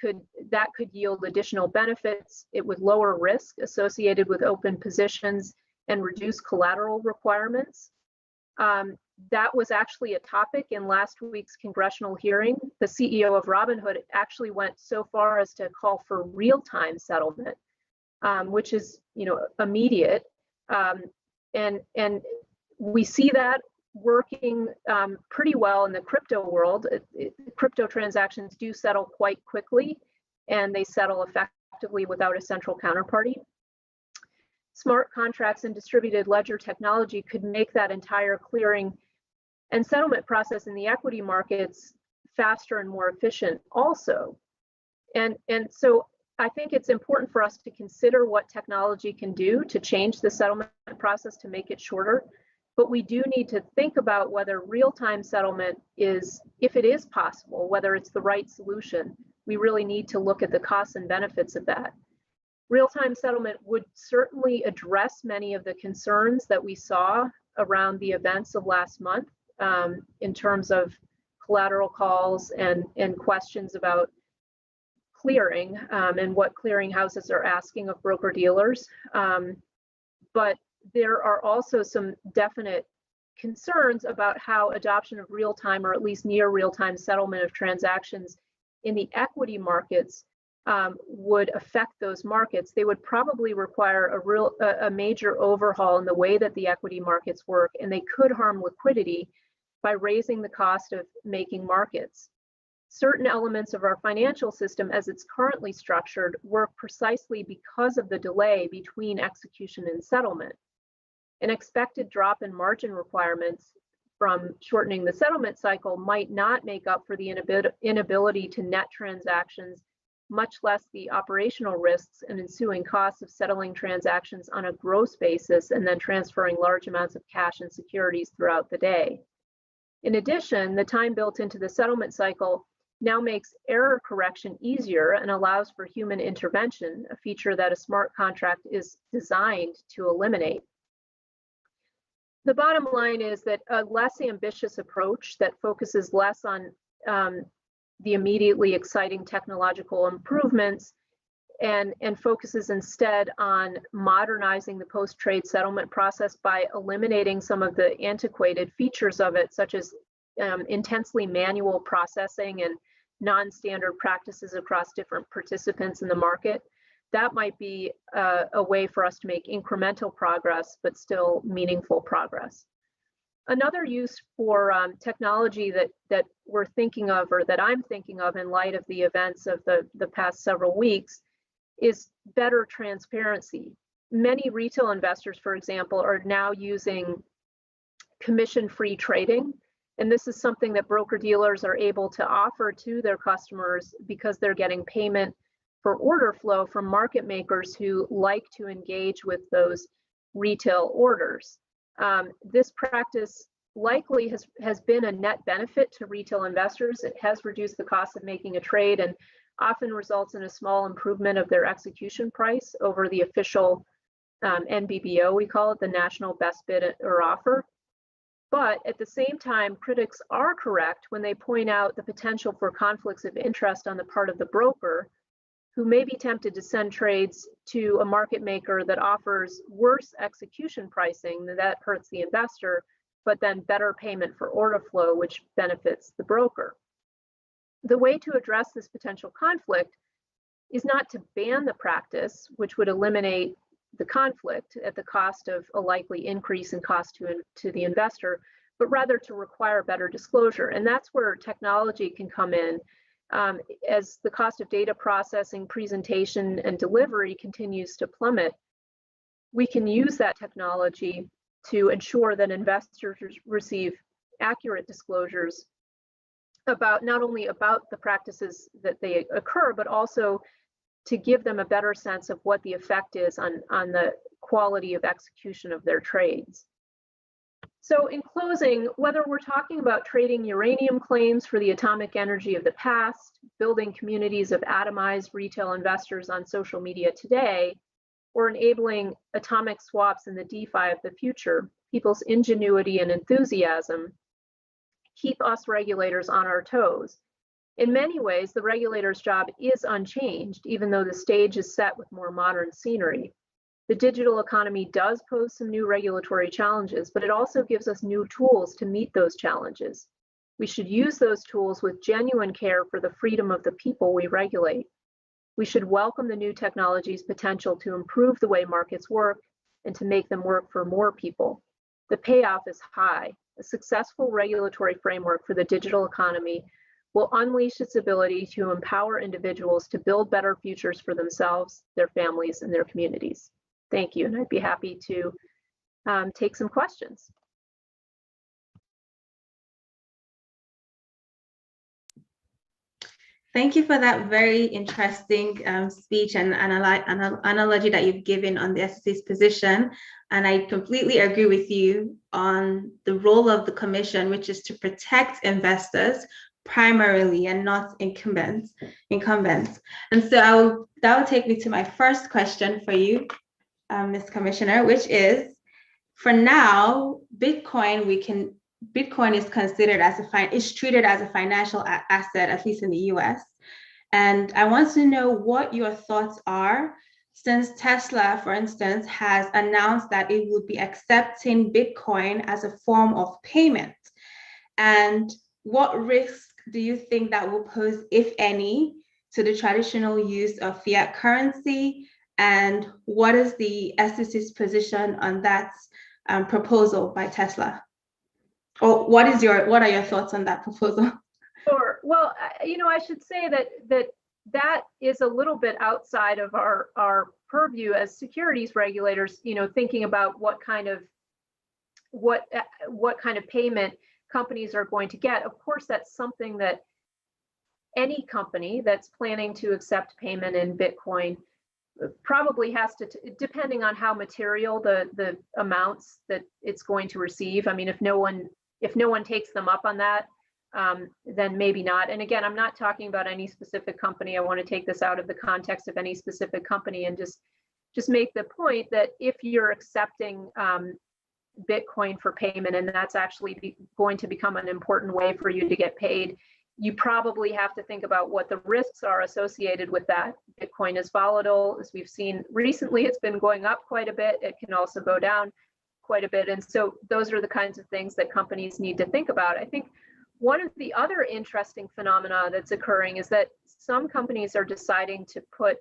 that could yield additional benefits. It would lower risk associated with open positions and reduce collateral requirements. That was actually a topic in last week's congressional hearing. The CEO of Robinhood actually went so far as to call for real-time settlement, which is, immediate. And we see that working pretty well in the crypto world. Crypto transactions do settle quite quickly, and they settle effectively without a central counterparty. Smart contracts and distributed ledger technology could make that entire clearing and settlement process in the equity markets faster and more efficient also. And so I think it's important for us to consider what technology can do to change the settlement process to make it shorter. But we do need to think about whether real-time settlement is, if it is possible, whether it's the right solution. We really need to look at the costs and benefits of that. Real-time settlement would certainly address many of the concerns that we saw around the events of last month in terms of collateral calls and questions about clearing and what clearing houses are asking of broker dealers. But there are also some definite concerns about how adoption of real-time, or at least near real-time settlement of transactions in the equity markets would affect those markets. They would probably require a major overhaul in the way that the equity markets work, and they could harm liquidity by raising the cost of making markets. Certain elements of our financial system as it's currently structured work precisely because of the delay between execution and settlement. An expected drop in margin requirements from shortening the settlement cycle might not make up for the inability to net transactions, much less the operational risks and ensuing costs of settling transactions on a gross basis and then transferring large amounts of cash and securities throughout the day. In addition, the time built into the settlement cycle now makes error correction easier and allows for human intervention, a feature that a smart contract is designed to eliminate. The bottom line is that a less ambitious approach that focuses less on the immediately exciting technological improvements and focuses instead on modernizing the post-trade settlement process by eliminating some of the antiquated features of it, such as intensely manual processing and non-standard practices across different participants in the market. That might be a way for us to make incremental progress, but still meaningful progress. Another use for technology that we're thinking of, or that I'm thinking of in light of the events of the past several weeks, is better transparency. Many retail investors, for example, are now using commission-free trading. And this is something that broker-dealers are able to offer to their customers because they're getting payment for order flow from market makers who like to engage with those retail orders. This practice likely has been a net benefit to retail investors. It has reduced the cost of making a trade and often results in a small improvement of their execution price over the official NBBO, we call it, the National Best Bid or Offer. But at the same time, critics are correct when they point out the potential for conflicts of interest on the part of the broker, who may be tempted to send trades to a market maker that offers worse execution pricing that hurts the investor, but then better payment for order flow, which benefits the broker. The way to address this potential conflict is not to ban the practice, which would eliminate the conflict at the cost of a likely increase in cost to the investor, but rather to require better disclosure. And that's where technology can come in. As the cost of data processing, presentation, and delivery continues to plummet, we can use that technology to ensure that investors receive accurate disclosures about not only about the practices that they occur, but also to give them a better sense of what the effect is on the quality of execution of their trades. So in closing, whether we're talking about trading uranium claims for the atomic energy of the past, building communities of atomized retail investors on social media today, or enabling atomic swaps in the DeFi of the future, people's ingenuity and enthusiasm keep us regulators on our toes. In many ways, the regulator's job is unchanged, even though the stage is set with more modern scenery. The digital economy does pose some new regulatory challenges, but it also gives us new tools to meet those challenges. We should use those tools with genuine care for the freedom of the people we regulate. We should welcome the new technology's potential to improve the way markets work and to make them work for more people. The payoff is high. A successful regulatory framework for the digital economy will unleash its ability to empower individuals to build better futures for themselves, their families, and their communities. Thank you, and I'd be happy to take some questions. Thank you for that very interesting speech and analogy that you've given on the SEC's position. And I completely agree with you on the role of the Commission, which is to protect investors primarily and not incumbents. And so that will take me to my first question for you, Ms. Commissioner, which is, for now, Bitcoin is considered is treated as a financial asset, at least in the US. And I want to know what your thoughts are, since Tesla, for instance, has announced that it would be accepting Bitcoin as a form of payment. And what risk do you think that will pose, if any, to the traditional use of fiat currency? And what is the SEC's position on that proposal by Tesla? Or what are your thoughts on that proposal? Sure. Well, I should say that is a little bit outside of our purview as securities regulators. Thinking about what kind of payment companies are going to get. Of course, that's something that any company that's planning to accept payment in Bitcoin probably has to, depending on how material the amounts that it's going to receive. I mean, if no one takes them up on that, then maybe not. And again, I'm not talking about any specific company. I want to take this out of the context of any specific company and just make the point that if you're accepting Bitcoin for payment, and that's actually going to become an important way for you to get paid, you probably have to think about what the risks are associated with that. Bitcoin is volatile. As we've seen recently, it's been going up quite a bit. It can also go down quite a bit. And so those are the kinds of things that companies need to think about. I think one of the other interesting phenomena that's occurring is that some companies are deciding to put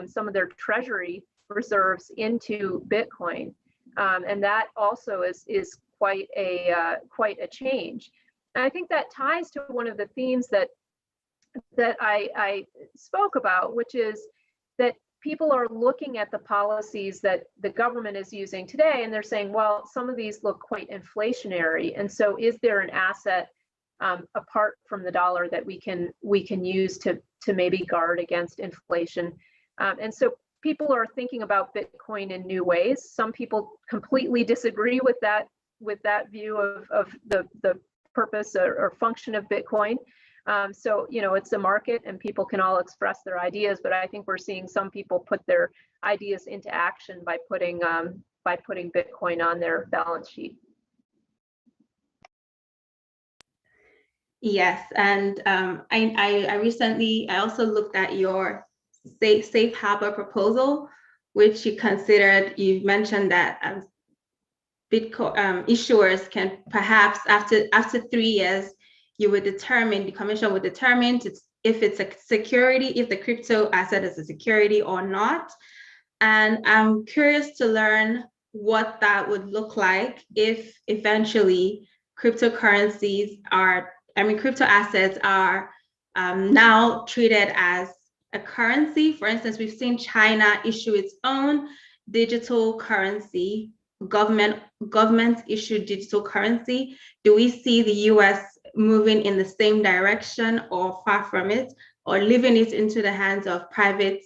some of their treasury reserves into Bitcoin. And that also is quite a change. And I think that ties to one of the themes that I spoke about, which is that people are looking at the policies that the government is using today, and they're saying, well, some of these look quite inflationary. And so is there an asset apart from the dollar that we can use to maybe guard against inflation? And so people are thinking about Bitcoin in new ways. Some people completely disagree with that view of the purpose or function of Bitcoin. So, it's a market and people can all express their ideas, but I think we're seeing some people put their ideas into action by putting Bitcoin on their balance sheet. Yes, and I recently also looked at your safe harbor proposal, which you mentioned that Bitcoin issuers can perhaps after 3 years, the commission would determine if it's a security, if the crypto asset is a security or not. And I'm curious to learn what that would look like if eventually crypto assets are now treated as a currency. For instance, we've seen China issue its own digital currency, government issued digital currency. Do we see the US moving in the same direction or far from it, or leaving it into the hands of private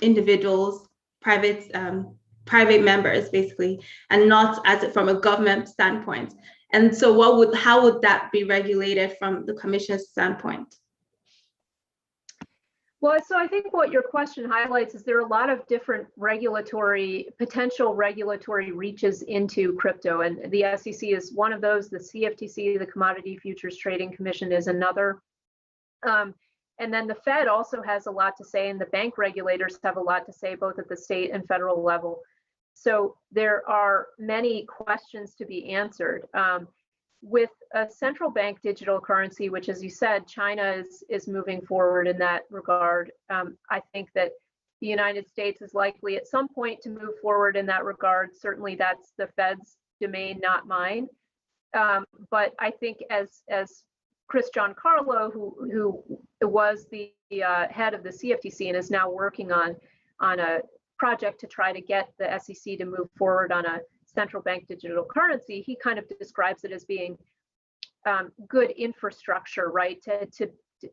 individuals, private members, basically, and not from a government standpoint? And so how would that be regulated from the Commission's standpoint? Well, so I think what your question highlights is there are a lot of different potential regulatory reaches into crypto, and the SEC is one of those. The CFTC, the Commodity Futures Trading Commission, is another. And then the Fed also has a lot to say, and the bank regulators have a lot to say, both at the state and federal level. So there are many questions to be answered. With a central bank digital currency, which, as you said, China is moving forward in that regard, I think that the United States is likely at some point to move forward in that regard. Certainly that's the Fed's domain, not mine. But I think as Chris Giancarlo, who was the head of the CFTC and is now working on a project to try to get the SEC to move forward on a central bank digital currency, he kind of describes it as being good infrastructure, right?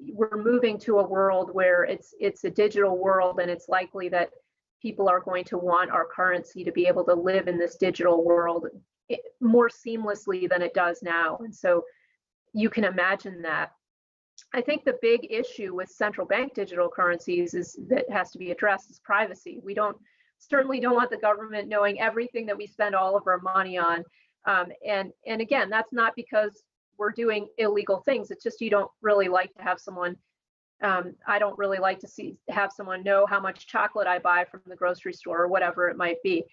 We're moving to a world where it's a digital world, and it's likely that people are going to want our currency to be able to live in this digital world more seamlessly than it does now. And so you can imagine that. I think the big issue with central bank digital currencies that has to be addressed is privacy. We certainly don't want the government knowing everything that we spend all of our money on. And again, that's not because we're doing illegal things. It's just you don't really like to have someone, I don't really like to have someone know how much chocolate I buy from the grocery store or whatever it might be.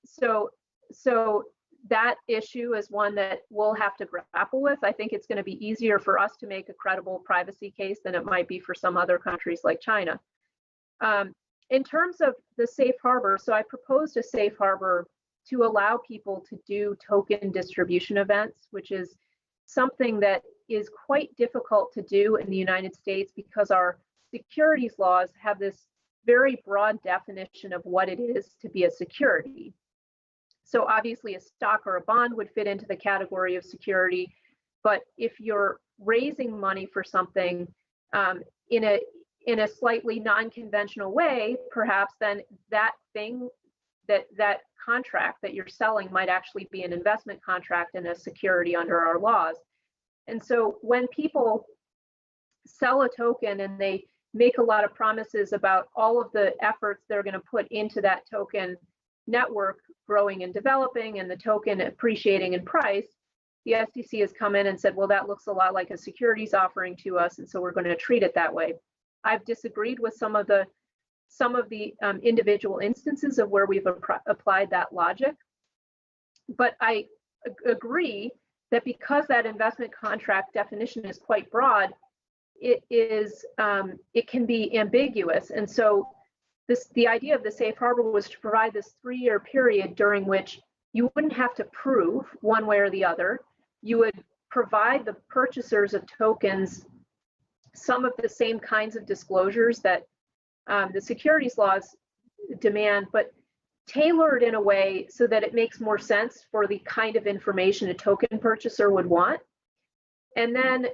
So that issue is one that we'll have to grapple with. I think it's going to be easier for us to make a credible privacy case than it might be for some other countries like China. In terms of the safe harbor, so I proposed a safe harbor to allow people to do token distribution events, which is something that is quite difficult to do in the United States because our securities laws have this very broad definition of what it is to be a security. So obviously a stock or a bond would fit into the category of security, but if you're raising money for something in a slightly non-conventional way, perhaps then that thing, that contract that you're selling might actually be an investment contract and a security under our laws. And so when people sell a token and they make a lot of promises about all of the efforts they're going to put into that token network growing and developing and the token appreciating in price, the SEC has come in and said, well, that looks a lot like a securities offering to us, and so we're going to treat it that way. I've disagreed with some of the individual instances of where we've applied that logic, but I agree that because that investment contract definition is quite broad, it can be ambiguous, and so the idea of the safe harbor was to provide this 3-year period during which you wouldn't have to prove one way or the other. You would provide the purchasers of tokens some of the same kinds of disclosures that the securities laws demand, but tailored in a way so that it makes more sense for the kind of information a token purchaser would want. And then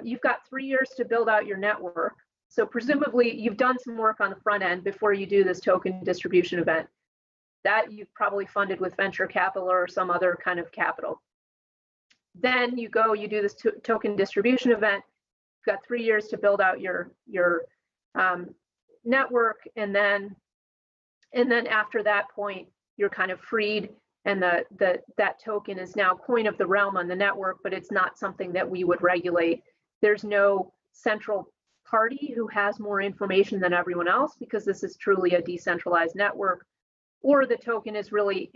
you've got 3 years to build out your network. So presumably you've done some work on the front end before you do this token distribution event. That you've probably funded with venture capital or some other kind of capital. Then you do this token distribution event. You've got 3 years to build out your network, and then after that point, you're kind of freed, and that token is now coin of the realm on the network, but it's not something that we would regulate. There's no central party who has more information than everyone else, because this is truly a decentralized network, or the token is really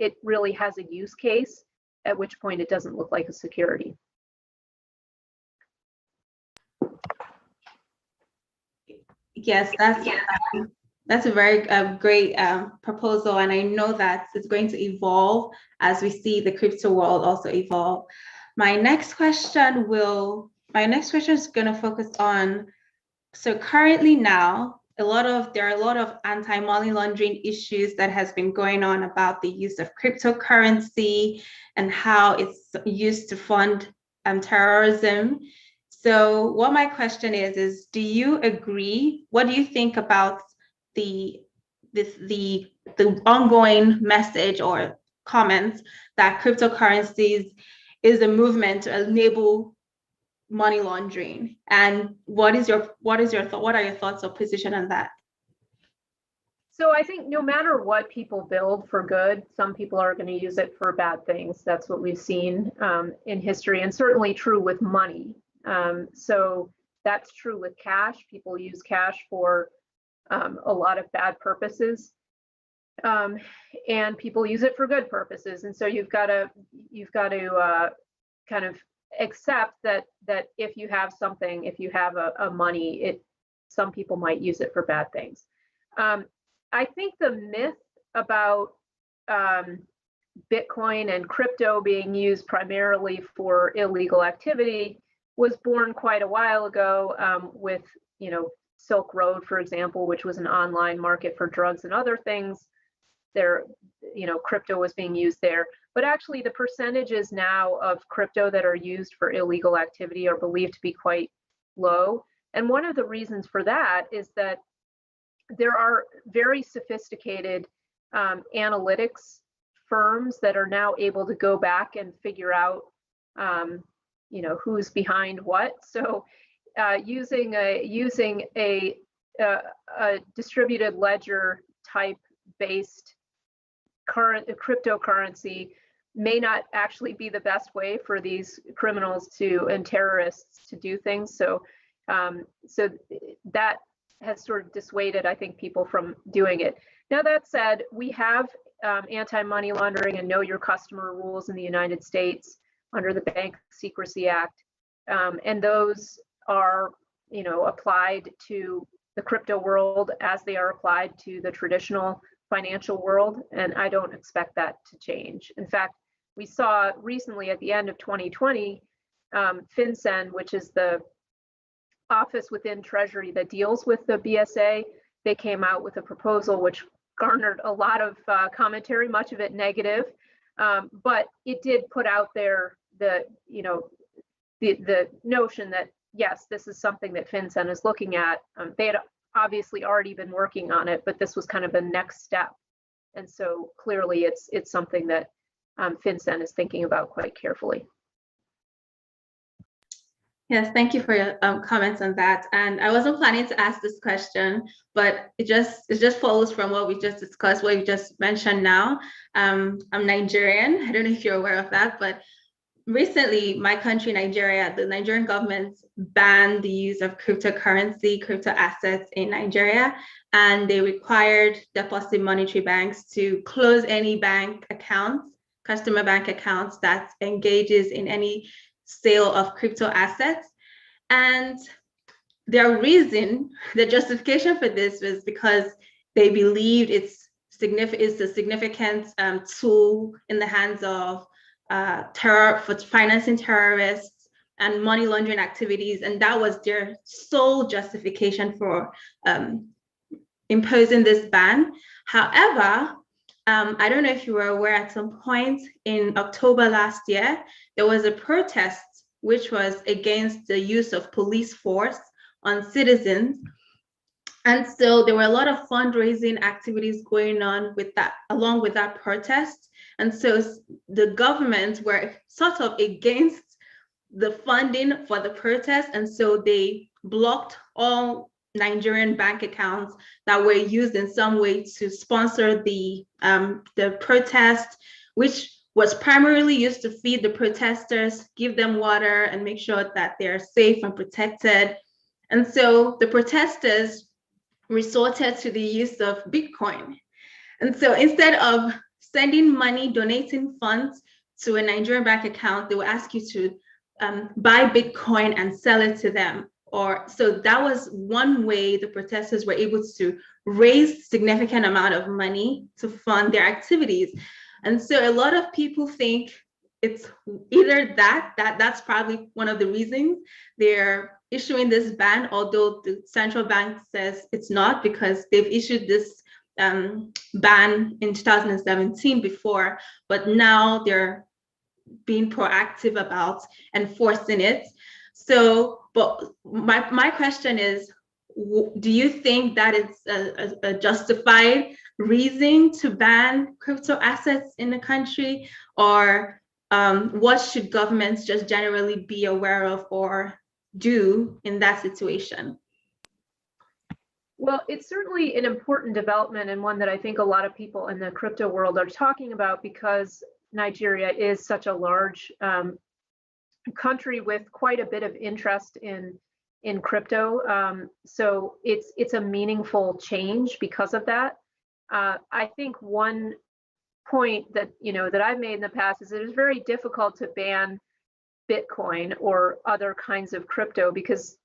has a use case, at which point it doesn't look like a security. Yes, that's a very great proposal, and I know that it's going to evolve as we see the crypto world also evolve. My next question is going to focus on, so currently now, there are a lot of anti-money laundering issues that has been going on about the use of cryptocurrency and how it's used to fund terrorism. So what my question is do you agree? What do you think about the ongoing message or comments that cryptocurrencies is a movement to enable money laundering? And what are your thoughts or position on that? So I think no matter what people build for good, some people are going to use it for bad things. That's what we've seen in history, and certainly true with money. So that's true with cash. People use cash for a lot of bad purposes, and people use it for good purposes. And so you've got to kind of accept that if you have a money, some people might use it for bad things. I think the myth about Bitcoin and crypto being used primarily for illegal activity was born quite a while ago with, Silk Road, for example, which was an online market for drugs and other things. Crypto was being used there. But actually, the percentages now of crypto that are used for illegal activity are believed to be quite low. And one of the reasons for that is that there are very sophisticated analytics firms that are now able to go back and figure out who's behind what. So using a distributed ledger type based cryptocurrency may not actually be the best way for these criminals and terrorists to do things. So that has sort of dissuaded, I think, people from doing it. Now, that said, we have anti-money laundering and know your customer rules in the United States under the Bank Secrecy Act, and those are applied to the crypto world as they are applied to the traditional financial world, and I don't expect that to change. In fact, we saw recently at the end of 2020, FinCEN, which is the office within Treasury that deals with the BSA, they came out with a proposal which garnered a lot of commentary, much of it negative, but it did put out there the notion that yes, this is something that FinCEN is looking at. They had obviously already been working on it, but this was kind of the next step, and so clearly it's something that FinCEN is thinking about quite carefully. Yes, thank you for your comments on that. And I wasn't planning to ask this question, but it just follows from what we just discussed, what you just mentioned now. I'm Nigerian. I don't know if you're aware of that, but recently, my country, Nigeria, the Nigerian government banned the use of cryptocurrency, crypto assets in Nigeria, and they required deposit monetary banks to close any bank accounts, customer bank accounts that engages in any sale of crypto assets. And their reason, the justification for this was because they believed it's a significant tool in the hands of terror, for financing terrorists and money laundering activities, and that was their sole justification for imposing this ban. However, I don't know if you were aware, at some point in October last year, there was a protest which was against the use of police force on citizens. And so there were a lot of fundraising activities going on with that, along with that protest. And so the government were sort of against the funding for the protest. And so they blocked all Nigerian bank accounts that were used in some way to sponsor the protest, which was primarily used to feed the protesters, give them water, and make sure that they're safe and protected. And so the protesters resorted to the use of Bitcoin. And so instead of sending money, donating funds to a Nigerian bank account, they will ask you to buy Bitcoin and sell it to them. So that was one way the protesters were able to raise significant amount of money to fund their activities. And so a lot of people think it's either that's probably one of the reasons they're issuing this ban, although the central bank says it's not, because they've issued this ban in 2017 before, but now they're being proactive about enforcing it. So, but my question is, do you think that it's a justified reason to ban crypto assets in the country, or what should governments just generally be aware of or do in that situation? Well, it's certainly an important development, and one that I think a lot of people in the crypto world are talking about, because Nigeria is such a large country with quite a bit of interest in crypto. So it's a meaningful change because of that. I think one point that that I've made in the past is it is very difficult to ban Bitcoin or other kinds of crypto, because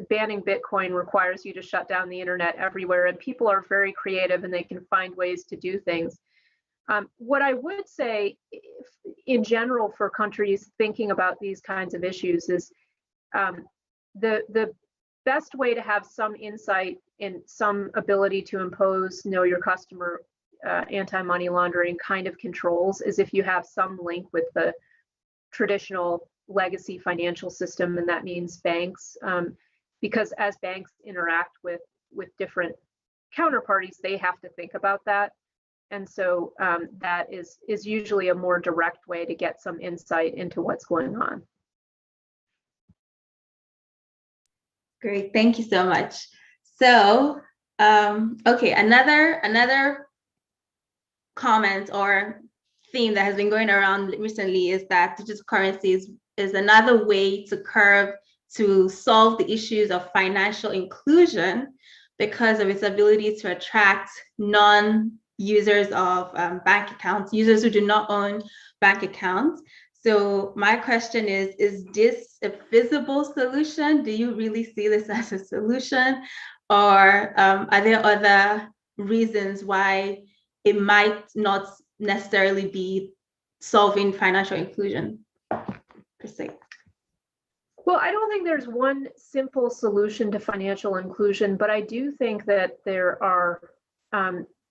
banning Bitcoin requires you to shut down the internet everywhere, and people are very creative and they can find ways to do things. What I would say in general for countries thinking about these kinds of issues is the best way to have some insight and some ability to impose know your customer anti-money laundering kind of controls is if you have some link with the traditional legacy financial system, and that means banks, because as banks interact with different counterparties, they have to think about that. And so that is usually a more direct way to get some insight into what's going on. Great, thank you so much. So, okay, another comment or theme that has been going around recently is that digital currencies is another way to solve the issues of financial inclusion because of its ability to attract non-users of bank accounts, users who do not own bank accounts. So my question is this a feasible solution? Do you really see this as a solution? Or are there other reasons why it might not necessarily be solving financial inclusion per se? Well, I don't think there's one simple solution to financial inclusion, but I do think that there are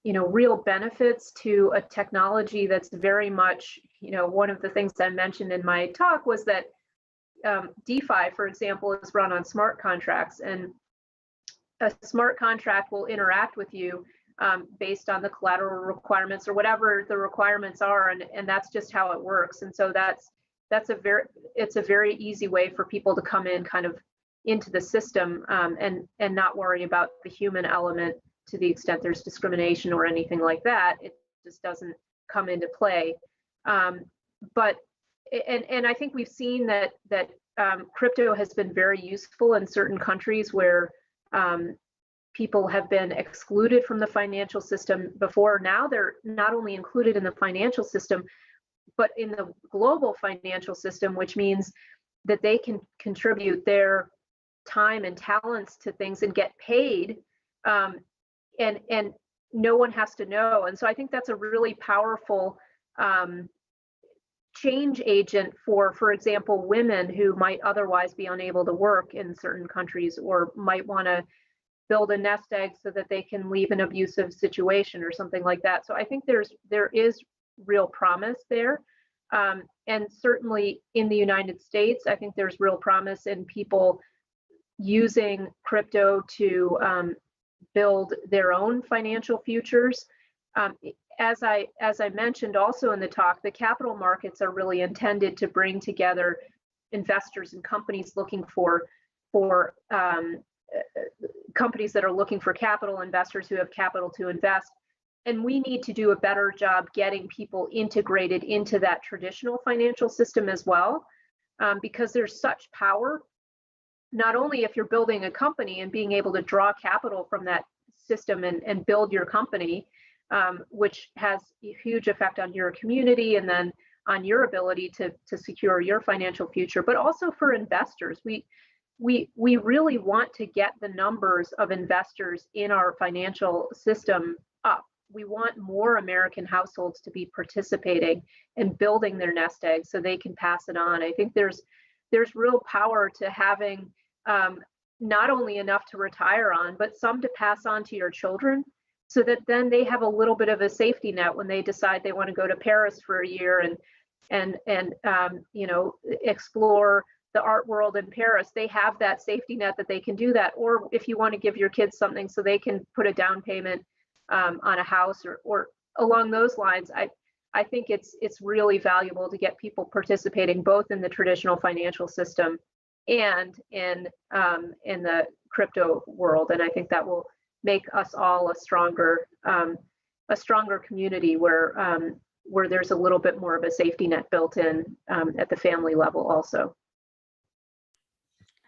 real benefits to a technology that's very much, one of the things I mentioned in my talk was that DeFi, for example, is run on smart contracts, and a smart contract will interact with you based on the collateral requirements or whatever the requirements are, and that's just how it works. And so it's a very easy way for people to come in kind of into the system and not worry about the human element to the extent there's discrimination or anything like that. It just doesn't come into play. But and I think we've seen that crypto has been very useful in certain countries where people have been excluded from the financial system before. Now they're not only included in the financial system, but in the global financial system, which means that they can contribute their time and talents to things and get paid, and no one has to know. And so I think that's a really powerful change agent for example, women who might otherwise be unable to work in certain countries, or might want to build a nest egg so that they can leave an abusive situation or something like that. So I think there is real promise there. And certainly in the United States, I think there's real promise in people using crypto to build their own financial futures. As I mentioned also in the talk, the capital markets are really intended to bring together investors and companies looking for companies that are looking for capital, investors who have capital to invest. And we need to do a better job getting people integrated into that traditional financial system as well, because there's such power, not only if you're building a company and being able to draw capital from that system and build your company, which has a huge effect on your community and then on your ability to secure your financial future, but also for investors. We really want to get the numbers of investors in our financial system up. We want more American households to be participating and building their nest egg so they can pass it on. I think there's real power to having not only enough to retire on, but some to pass on to your children, so that then they have a little bit of a safety net when they decide they want to go to Paris for a year and explore the art world in Paris. They have that safety net that they can do that. Or if you want to give your kids something so they can put a down payment on a house or along those lines, I think it's really valuable to get people participating both in the traditional financial system and in the crypto world. And I think that will make us all a stronger community where there's a little bit more of a safety net built in at the family level also.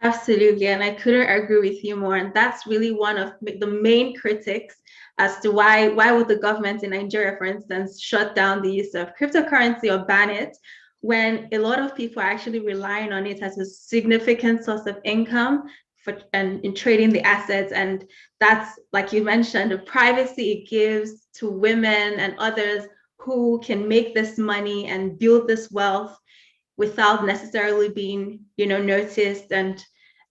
Absolutely, and I couldn't agree with you more. And that's really one of the main critics as to why would the government in Nigeria, for instance, shut down the use of cryptocurrency or ban it, when a lot of people are actually relying on it as a significant source of income and in trading the assets. And that's, like you mentioned, the privacy it gives to women and others who can make this money and build this wealth without necessarily being, noticed. And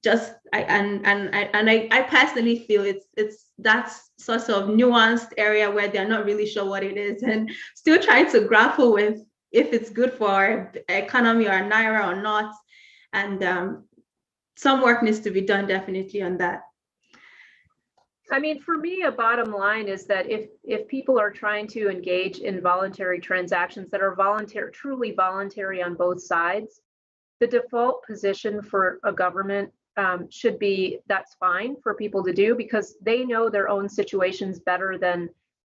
just I personally feel it's that's sort of nuanced area where they're not really sure what it is and still trying to grapple with if it's good for our economy or Naira or not. And some work needs to be done definitely on that. I mean, for me, a bottom line is that if people are trying to engage in voluntary transactions that are truly voluntary on both sides, the default position for a government should be that's fine for people to do, because they know their own situations better than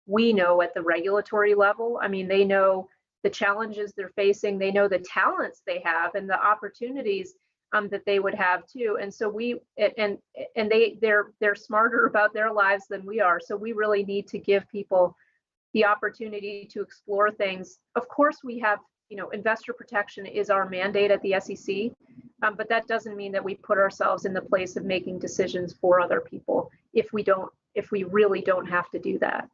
we know at the regulatory level. I mean, they know the challenges they're facing, they know the talents they have and the opportunities that they would have too. And so they're smarter about their lives than we are. So we really need to give people the opportunity to explore things. Of course, we have, investor protection is our mandate at the SEC, but that doesn't mean that we put ourselves in the place of making decisions for other people if we really don't have to do that.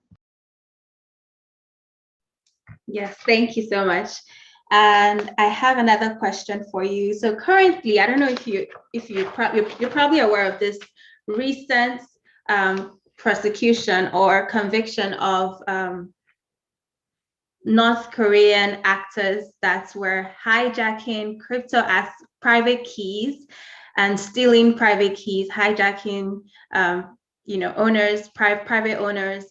Yes, thank you so much. And I have another question for you. So currently, I don't know if you're probably aware of this recent prosecution or conviction of North Korean actors that were hijacking crypto as private keys and stealing private keys, hijacking private owners,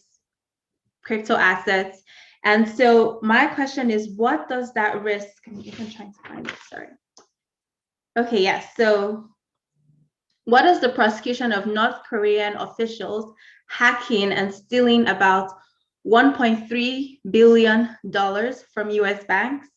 crypto assets. And so my question is, what does that risk? I'm trying to find it, sorry. Okay, yes. So what is the prosecution of North Korean officials hacking and stealing about $1.3 billion from US banks?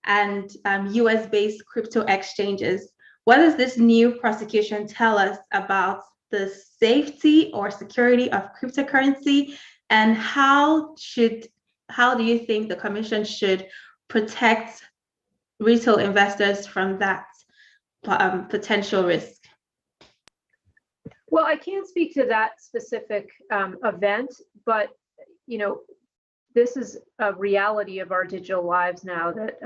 and US-based crypto exchanges. What does this new prosecution tell us about the safety or security of cryptocurrency, and how do you think the commission should protect retail investors from that potential risk? Well, I can't speak to that specific event, but this is a reality of our digital lives now, that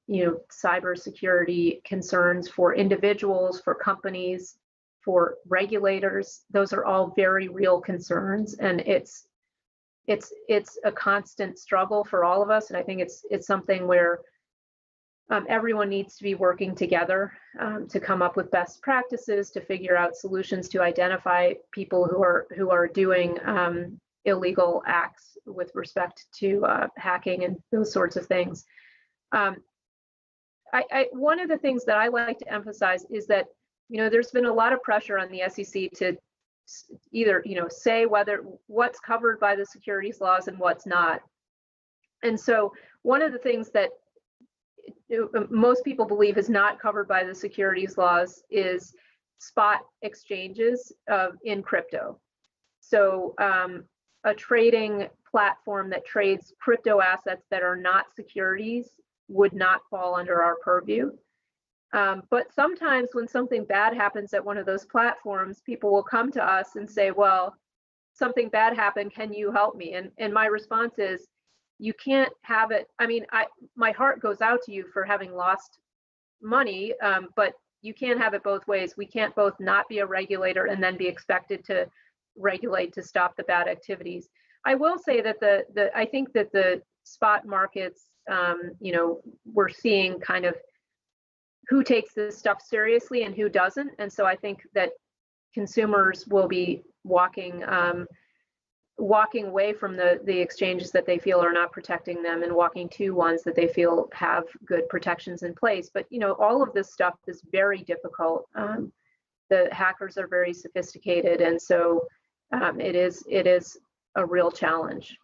cybersecurity concerns for individuals, for companies, for regulators, those are all very real concerns, and it's a constant struggle for all of us. And I think it's something where everyone needs to be working together to come up with best practices, to figure out solutions, to identify people who are doing illegal acts with respect to hacking and those sorts of things. One of the things that I like to emphasize is that there's been a lot of pressure on the SEC to either say what's covered by the securities laws and what's not. And so one of the things that most people believe is not covered by the securities laws is spot exchanges in crypto. So a trading platform that trades crypto assets that are not securities would not fall under our purview. But sometimes when something bad happens at one of those platforms, people will come to us and say, well, something bad happened, can you help me? And my response is, you can't have it. I mean, my heart goes out to you for having lost money, but you can't have it both ways. We can't both not be a regulator and then be expected to regulate to stop the bad activities. I will say that I think that the spot markets, we're seeing kind of who takes this stuff seriously and who doesn't. And so I think that consumers will be walking away from the exchanges that they feel are not protecting them and walking to ones that they feel have good protections in place. But all of this stuff is very difficult. The hackers are very sophisticated, and so it is a real challenge.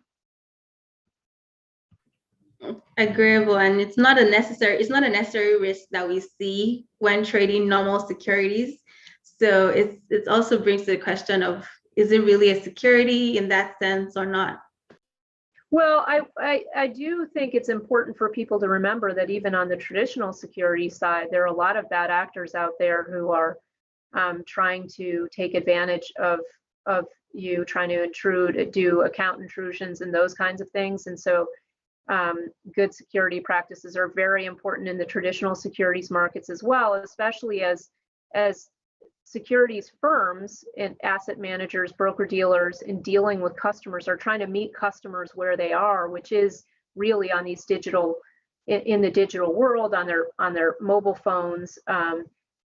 Agreeable, and it's not a necessary risk that we see when trading normal securities. So it also brings the question of, is it really a security in that sense or not? Well, I do think it's important for people to remember that even on the traditional security side, there are a lot of bad actors out there who are trying to take advantage of you, trying to do account intrusions and those kinds of things. And so good security practices are very important in the traditional securities markets as well, especially as securities firms and asset managers, broker dealers, in dealing with customers are trying to meet customers where they are, which is really on these in the digital world, on their mobile phones,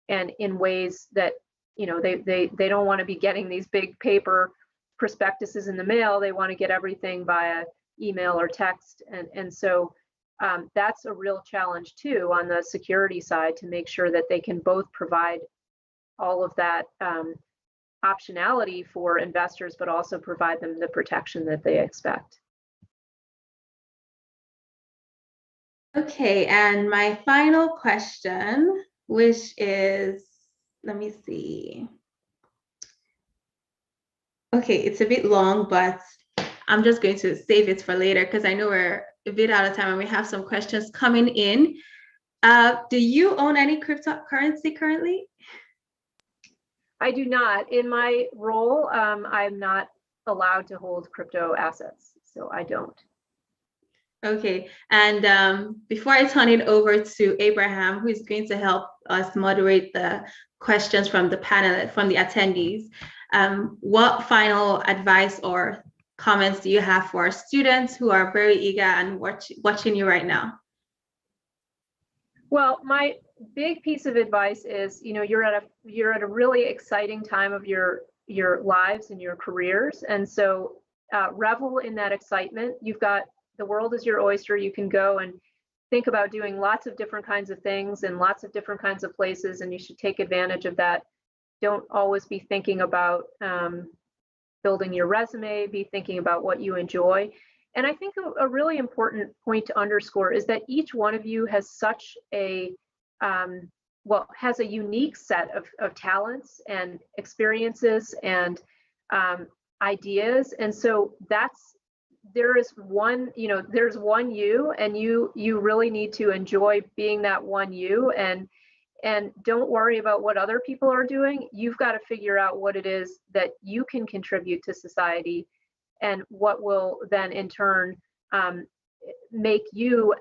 and in ways that they don't want to be getting these big paper prospectuses in the mail. They want to get everything via email or text, and so that's a real challenge too on the security side, to make sure that they can both provide all of that optionality for investors, but also provide them the protection that they expect. Okay, and my final question, which is, let me see. Okay, it's a bit long, but I'm just going to save it for later because I know we're a bit out of time and we have some questions coming in. Do you own any cryptocurrency currently? I do not. In my role, I'm not allowed to hold crypto assets, so I don't. Okay, and before I turn it over to Abraham, who is going to help us moderate the questions from the panel, from the attendees, what final advice or comments do you have for our students who are very eager and watching you right now? Well, my big piece of advice is, you're at a really exciting time of your lives and your careers, and so revel in that excitement. The world is your oyster. You can go and think about doing lots of different kinds of things in lots of different kinds of places, and you should take advantage of that. Don't always be thinking about building your resume. Be thinking about what you enjoy, And I think a really important point to underscore is that each one of you has such a, has a unique set of talents and experiences and ideas. And so there's one you, and you really need to enjoy being that one you, and don't worry about what other people are doing. You've got to figure out what it is that you can contribute to society, and what will then in turn make you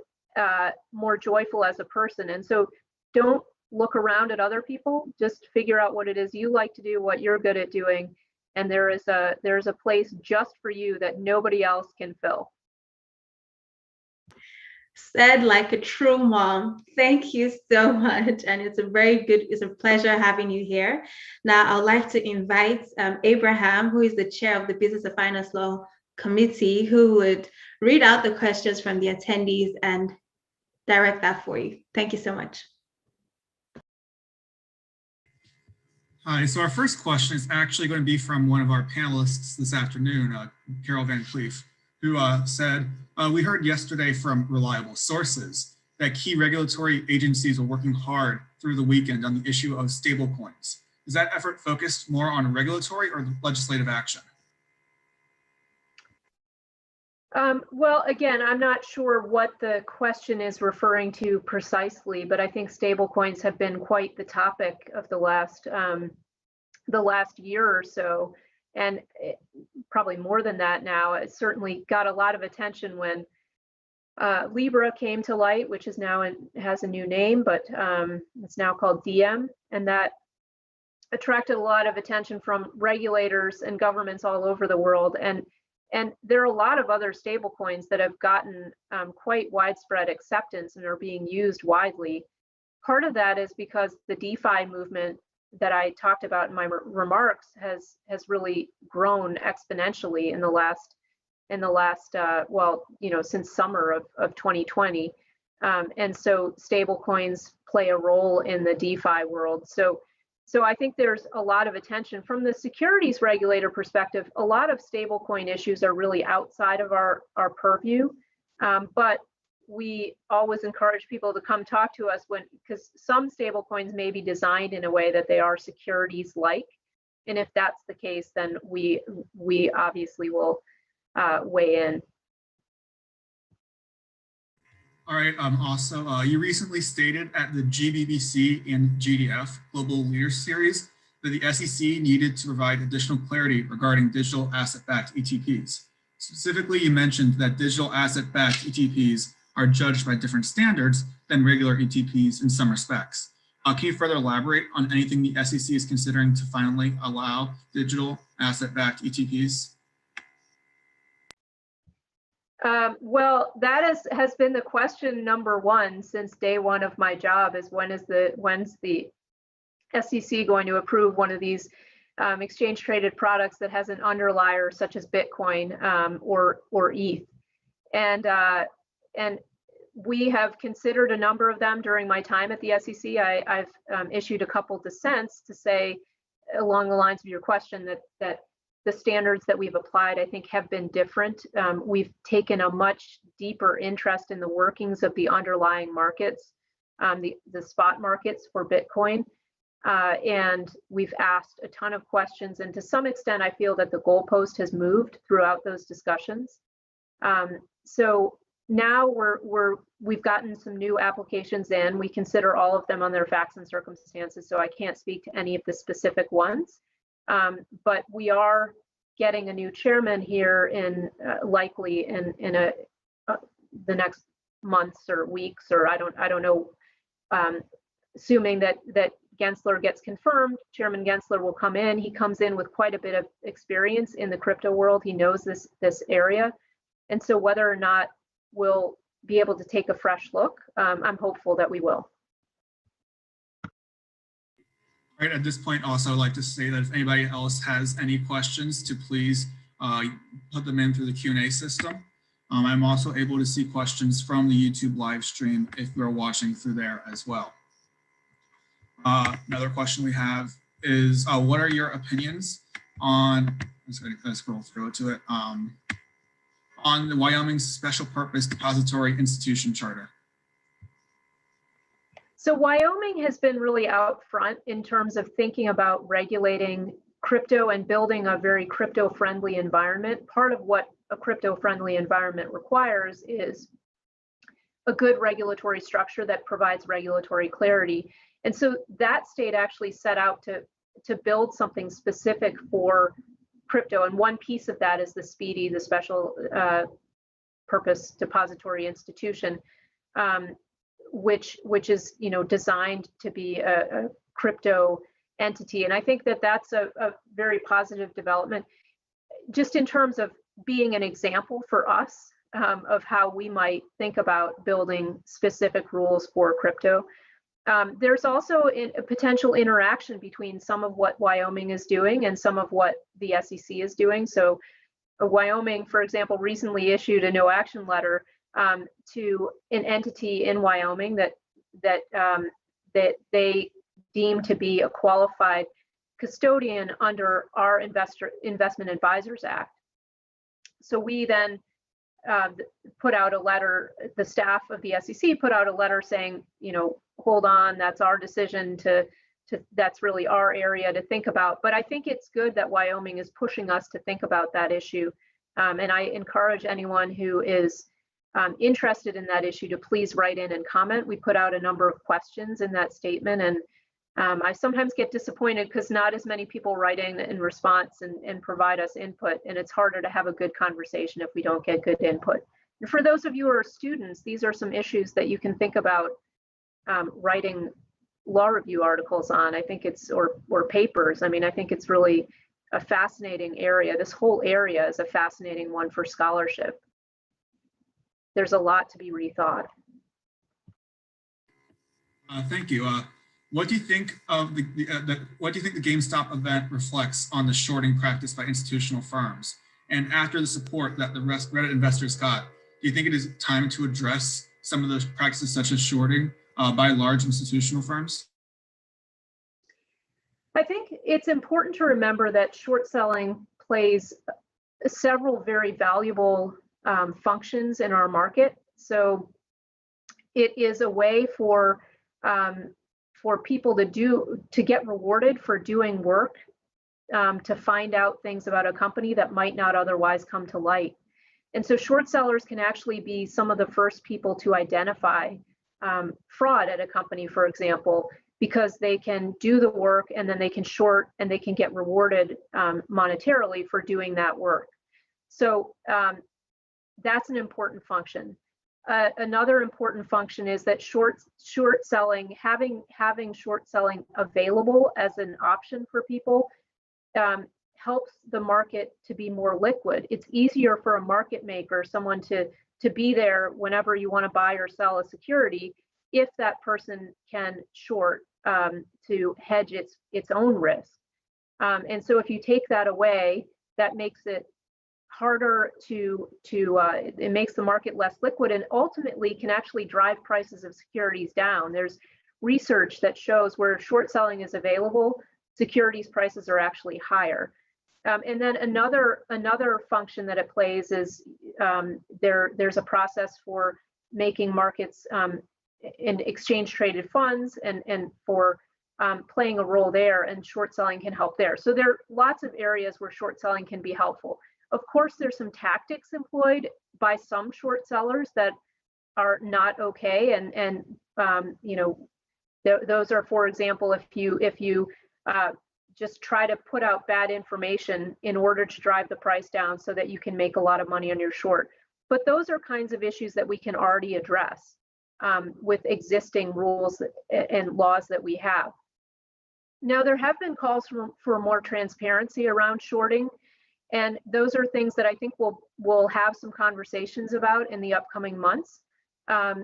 more joyful as a person. And so don't look around at other people, just figure out what it is you like to do, what you're good at doing, and there's a place just for you that nobody else can fill. Said like a true mom. Thank you so much. And it's a pleasure having you here. Now, I'd like to invite Abraham, who is the chair of the Business and Finance Law Committee, who would read out the questions from the attendees and direct that for you. Thank you so much. Hi, so our first question is actually going to be from one of our panelists this afternoon, Carol Van Cleef, who said, we heard yesterday from reliable sources that key regulatory agencies are working hard through the weekend on the issue of stablecoins. Is that effort focused more on regulatory or legislative action? Well, again, I'm not sure what the question is referring to precisely, but I think stablecoins have been quite the topic of the last year or so, and probably more than that now. It certainly got a lot of attention when Libra came to light, which is now has a new name, but it's now called Diem, and that attracted a lot of attention from regulators and governments all over the world. And there are a lot of other stablecoins that have gotten quite widespread acceptance and are being used widely. Part of that is because the DeFi movement that I talked about in my remarks has really grown exponentially in the last since summer of 2020. And so stablecoins play a role in the DeFi world. So I think there's a lot of attention from the securities regulator perspective. A lot of stablecoin issues are really outside of our purview, but we always encourage people to come talk to us because some stablecoins may be designed in a way that they are securities-like, and if that's the case, then we obviously will weigh in. All right, also, you recently stated at the GBBC and GDF Global Leaders Series that the SEC needed to provide additional clarity regarding digital asset-backed ETPs. Specifically, you mentioned that digital asset-backed ETPs are judged by different standards than regular ETPs in some respects. Can you further elaborate on anything the SEC is considering to finally allow digital asset-backed ETPs? Well, that has been the question number one since day one of my job, is when's the SEC going to approve one of these exchange traded products that has an underlier such as Bitcoin or ETH. And we have considered a number of them during my time at the SEC. I've issued a couple dissents to say, along the lines of your question, that the standards that we've applied, I think, have been different. We've taken a much deeper interest in the workings of the underlying markets, the spot markets for Bitcoin. And we've asked a ton of questions. And to some extent, I feel that the goalpost has moved throughout those discussions. So now we've gotten some new applications in. We consider all of them on their facts and circumstances, so I can't speak to any of the specific ones. But we are getting a new chairman here likely in the next months or weeks, or I don't know. Assuming that Gensler gets confirmed, Chairman Gensler will come in. He comes in with quite a bit of experience in the crypto world. He knows this area, and so whether or not we'll be able to take a fresh look, I'm hopeful that we will. All right, at this point, also, I'd like to say that if anybody else has any questions, to please put them in through the Q&A system. I'm also able to see questions from the YouTube live stream if you're watching through there as well. Another question we have is, what are your opinions on, I'm just going to scroll through to it, on the Wyoming's Special Purpose Depository Institution Charter? So Wyoming has been really out front in terms of thinking about regulating crypto and building a very crypto-friendly environment. Part of what a crypto-friendly environment requires is a good regulatory structure that provides regulatory clarity. And so that state actually set out to build something specific for crypto. And one piece of that is the SPDI, the Special Purpose Depository Institution, which is designed to be a crypto entity. And I think that that's a very positive development, just in terms of being an example for us of how we might think about building specific rules for crypto. There's also a potential interaction between some of what Wyoming is doing and some of what the SEC is doing. So Wyoming, for example, recently issued a no action letter to an entity in Wyoming that they deem to be a qualified custodian under our Investment Advisors Act. So we then put out a letter, the staff of the SEC put out a letter saying, hold on, that's our decision that's really our area to think about. But I think it's good that Wyoming is pushing us to think about that issue. And I encourage anyone who is interested in that issue to please write in and comment. We put out a number of questions in that statement, and I sometimes get disappointed because not as many people write in response and provide us input, and it's harder to have a good conversation if we don't get good input. And for those of you who are students, these are some issues that you can think about writing law review articles on. I think it's, or papers. I mean, I think it's really a fascinating area. This whole area is a fascinating one for scholarship. There's a lot to be rethought. Thank you. What do you think of what do you think the GameStop event reflects on the shorting practice by institutional firms? And after the support that the Reddit investors got, do you think it is time to address some of those practices such as shorting by large institutional firms? I think it's important to remember that short selling plays several very valuable functions in our market. So it is a way for people to get rewarded for doing work, to find out things about a company that might not otherwise come to light. And so short sellers can actually be some of the first people to identify fraud at a company, for example, because they can do the work and then they can short and they can get rewarded monetarily for doing that work. So that's an important function. Another important function is that short selling, having short selling available as an option for people helps the market to be more liquid. It's easier for a market maker, someone to be there whenever you want to buy or sell a security, if that person can short to hedge its own risk. And so if you take that away, that makes it harder it makes the market less liquid and ultimately can actually drive prices of securities down. There's research that shows where short selling is available, securities prices are actually higher. And then another function that it plays is there's a process for making markets in exchange traded funds and for playing a role there, and short selling can help there. So there are lots of areas where short selling can be helpful. Of course, there's some tactics employed by some short sellers that are not okay, and those are, for example, if you just try to put out bad information in order to drive the price down so that you can make a lot of money on your short. But those are kinds of issues that we can already address with existing rules and laws that we have. Now, there have been calls for more transparency around shorting. And those are things that I think we'll have some conversations about in the upcoming months. I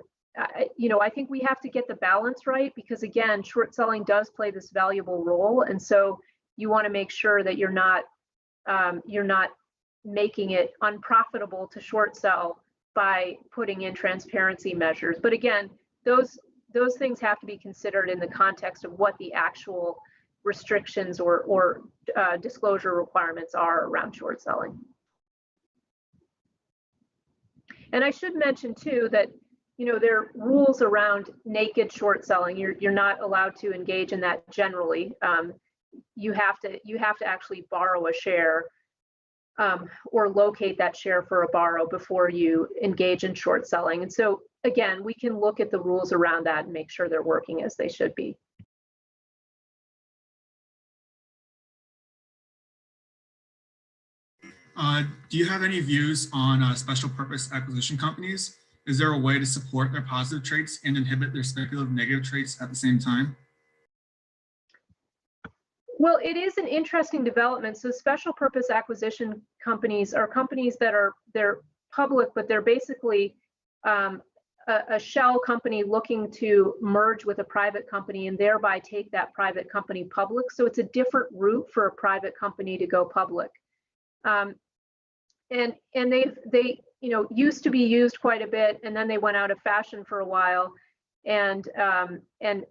think we have to get the balance right because, again, short selling does play this valuable role, and so you want to make sure that you're not making it unprofitable to short sell by putting in transparency measures. But again, those things have to be considered in the context of what the actual restrictions or disclosure requirements are around short selling. And I should mention too that, there are rules around naked short selling. You're not allowed to engage in that generally. You have to actually borrow a share or locate that share for a borrow before you engage in short selling. And so again, we can look at the rules around that and make sure they're working as they should be. Do you have any views on special purpose acquisition companies? Is there a way to support their positive traits and inhibit their speculative negative traits at the same time? Well, it is an interesting development. So special purpose acquisition companies are companies that they're public, but they're basically a shell company looking to merge with a private company and thereby take that private company public. So it's a different route for a private company to go public. And they used to be used quite a bit, and then they went out of fashion for a while, and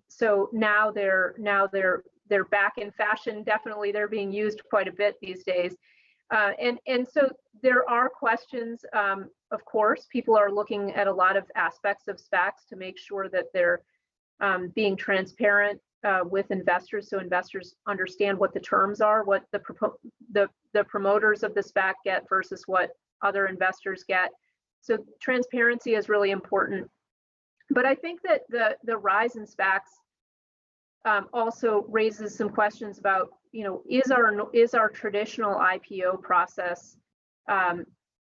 so now they're back in fashion. Definitely, they're being used quite a bit these days, and so there are questions. Of course, people are looking at a lot of aspects of SPACs to make sure that they're being transparent with investors, so investors understand what the terms are, what the promoters of the SPAC get versus what other investors get. So transparency is really important. But I think that the rise in SPACs also raises some questions about, is our traditional IPO process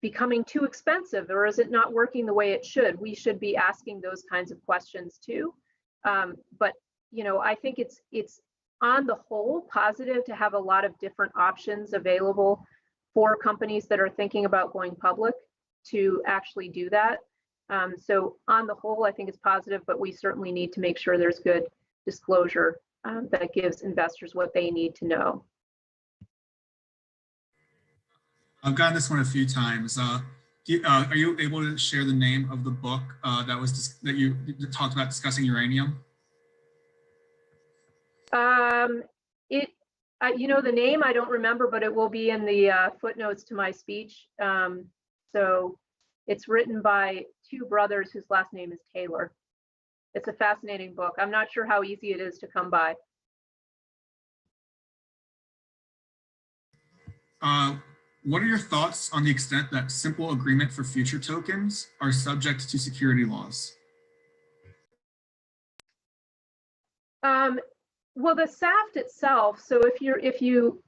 becoming too expensive, or is it not working the way it should? We should be asking those kinds of questions too. But I think it's on the whole positive to have a lot of different options available for companies that are thinking about going public to actually do that. So on the whole, I think it's positive, but we certainly need to make sure there's good disclosure that gives investors what they need to know. I've gotten this one a few times. Are you able to share the name of the book that you talked about discussing uranium? The name I don't remember, but it will be in the footnotes to my speech. So it's written by two brothers whose last name is Taylor. It's a fascinating book. I'm not sure how easy it is to come by. What are your thoughts on the extent that simple agreement for future tokens are subject to security laws? Well, the SAFT itself. So if you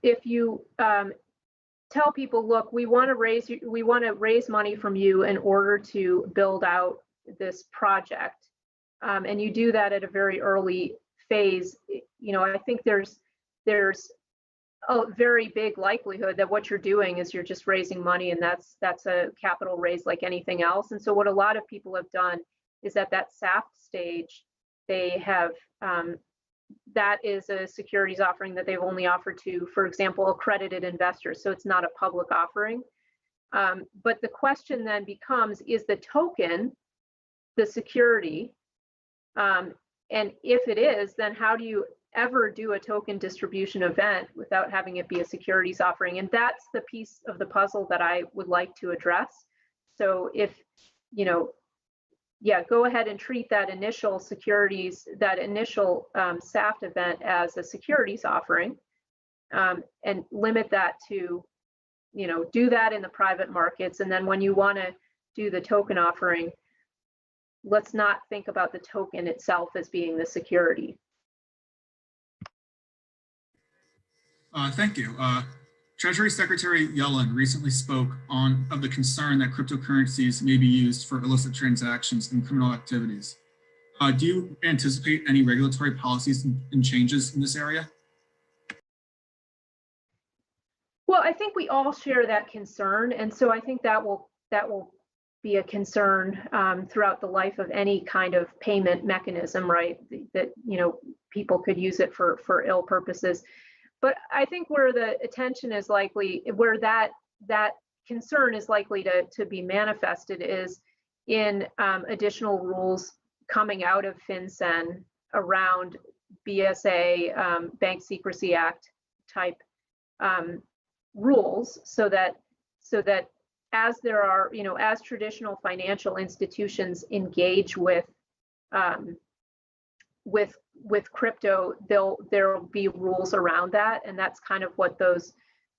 tell people, look, we want to raise money from you in order to build out this project, and you do that at a very early phase, I think there's a very big likelihood that what you're doing is you're just raising money, and that's a capital raise like anything else. And so what a lot of people have done is at that SAFT stage, they have that is a securities offering that they've only offered to, for example, accredited investors. So it's not a public offering. But the question then becomes, is the token the security? And if it is, then how do you ever do a token distribution event without having it be a securities offering? And that's the piece of the puzzle that I would like to address. So if, go ahead and treat that initial SAFT event as a securities offering, and limit that to, do that in the private markets. And then when you want to do the token offering, let's not think about the token itself as being the security. Thank you. Treasury Secretary Yellen recently spoke of the concern that cryptocurrencies may be used for illicit transactions and criminal activities. Do you anticipate any regulatory policies and changes in this area? Well, I think we all share that concern, and so I think that will be a concern throughout the life of any kind of payment mechanism, right? That people could use it for ill purposes. But I think where the attention is likely, where that concern is likely to be manifested is in additional rules coming out of FinCEN around BSA, Bank Secrecy Act type rules, so that as there are, as traditional financial institutions engage with crypto, there will be rules around that, and that's kind of what those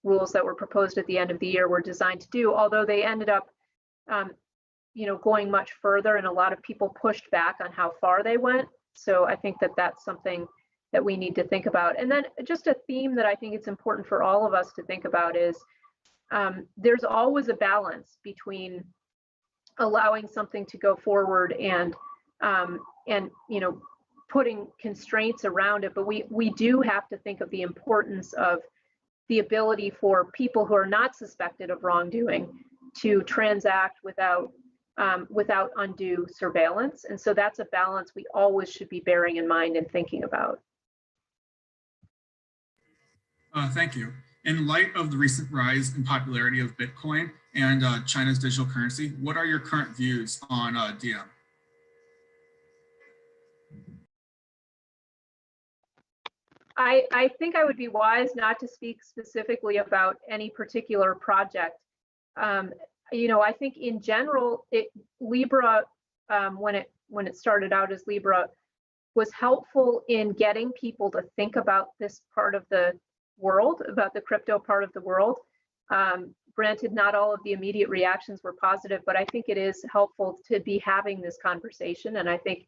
rules that were proposed at the end of the year were designed to do. Although they ended up, going much further, and a lot of people pushed back on how far they went. So I think that that's something that we need to think about. And then just a theme that I think it's important for all of us to think about is there's always a balance between allowing something to go forward and putting constraints around it. But we do have to think of the importance of the ability for people who are not suspected of wrongdoing to transact without undue surveillance. And so that's a balance we always should be bearing in mind and thinking about. Thank you. In light of the recent rise in popularity of Bitcoin and China's digital currency, what are your current views on DM? I think I would be wise not to speak specifically about any particular project. I think in general, Libra, when it started out as Libra, was helpful in getting people to think about this part of the world, about the crypto part of the world. Granted, not all of the immediate reactions were positive, but I think it is helpful to be having this conversation, and I think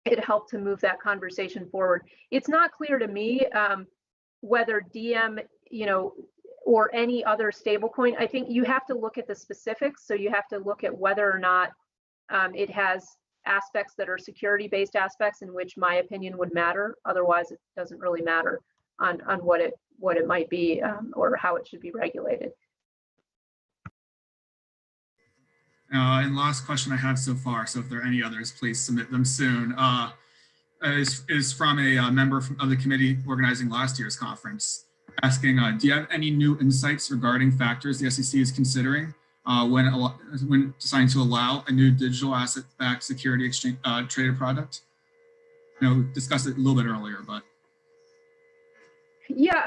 it helped to move that conversation forward. It's not clear to me whether DM, or any other stablecoin. I think you have to look at the specifics. So you have to look at whether or not it has aspects that are security-based aspects in which my opinion would matter. Otherwise, it doesn't really matter on what it might be or how it should be regulated. And last question I have so far, so if there are any others, please submit them soon, is from a member of the committee organizing last year's conference, asking, do you have any new insights regarding factors the SEC is considering when deciding to allow a new digital asset-backed security exchange traded product? Discussed it a little bit earlier, but. Yeah,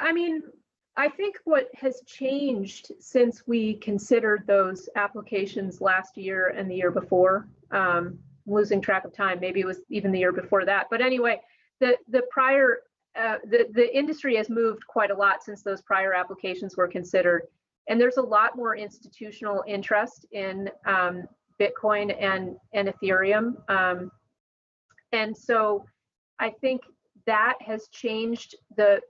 I think what has changed since we considered those applications last year and the year before, losing track of time, maybe it was even the year before that. But anyway, the industry has moved quite a lot since those prior applications were considered. And there's a lot more institutional interest in Bitcoin and Ethereum. And so I think that has changed the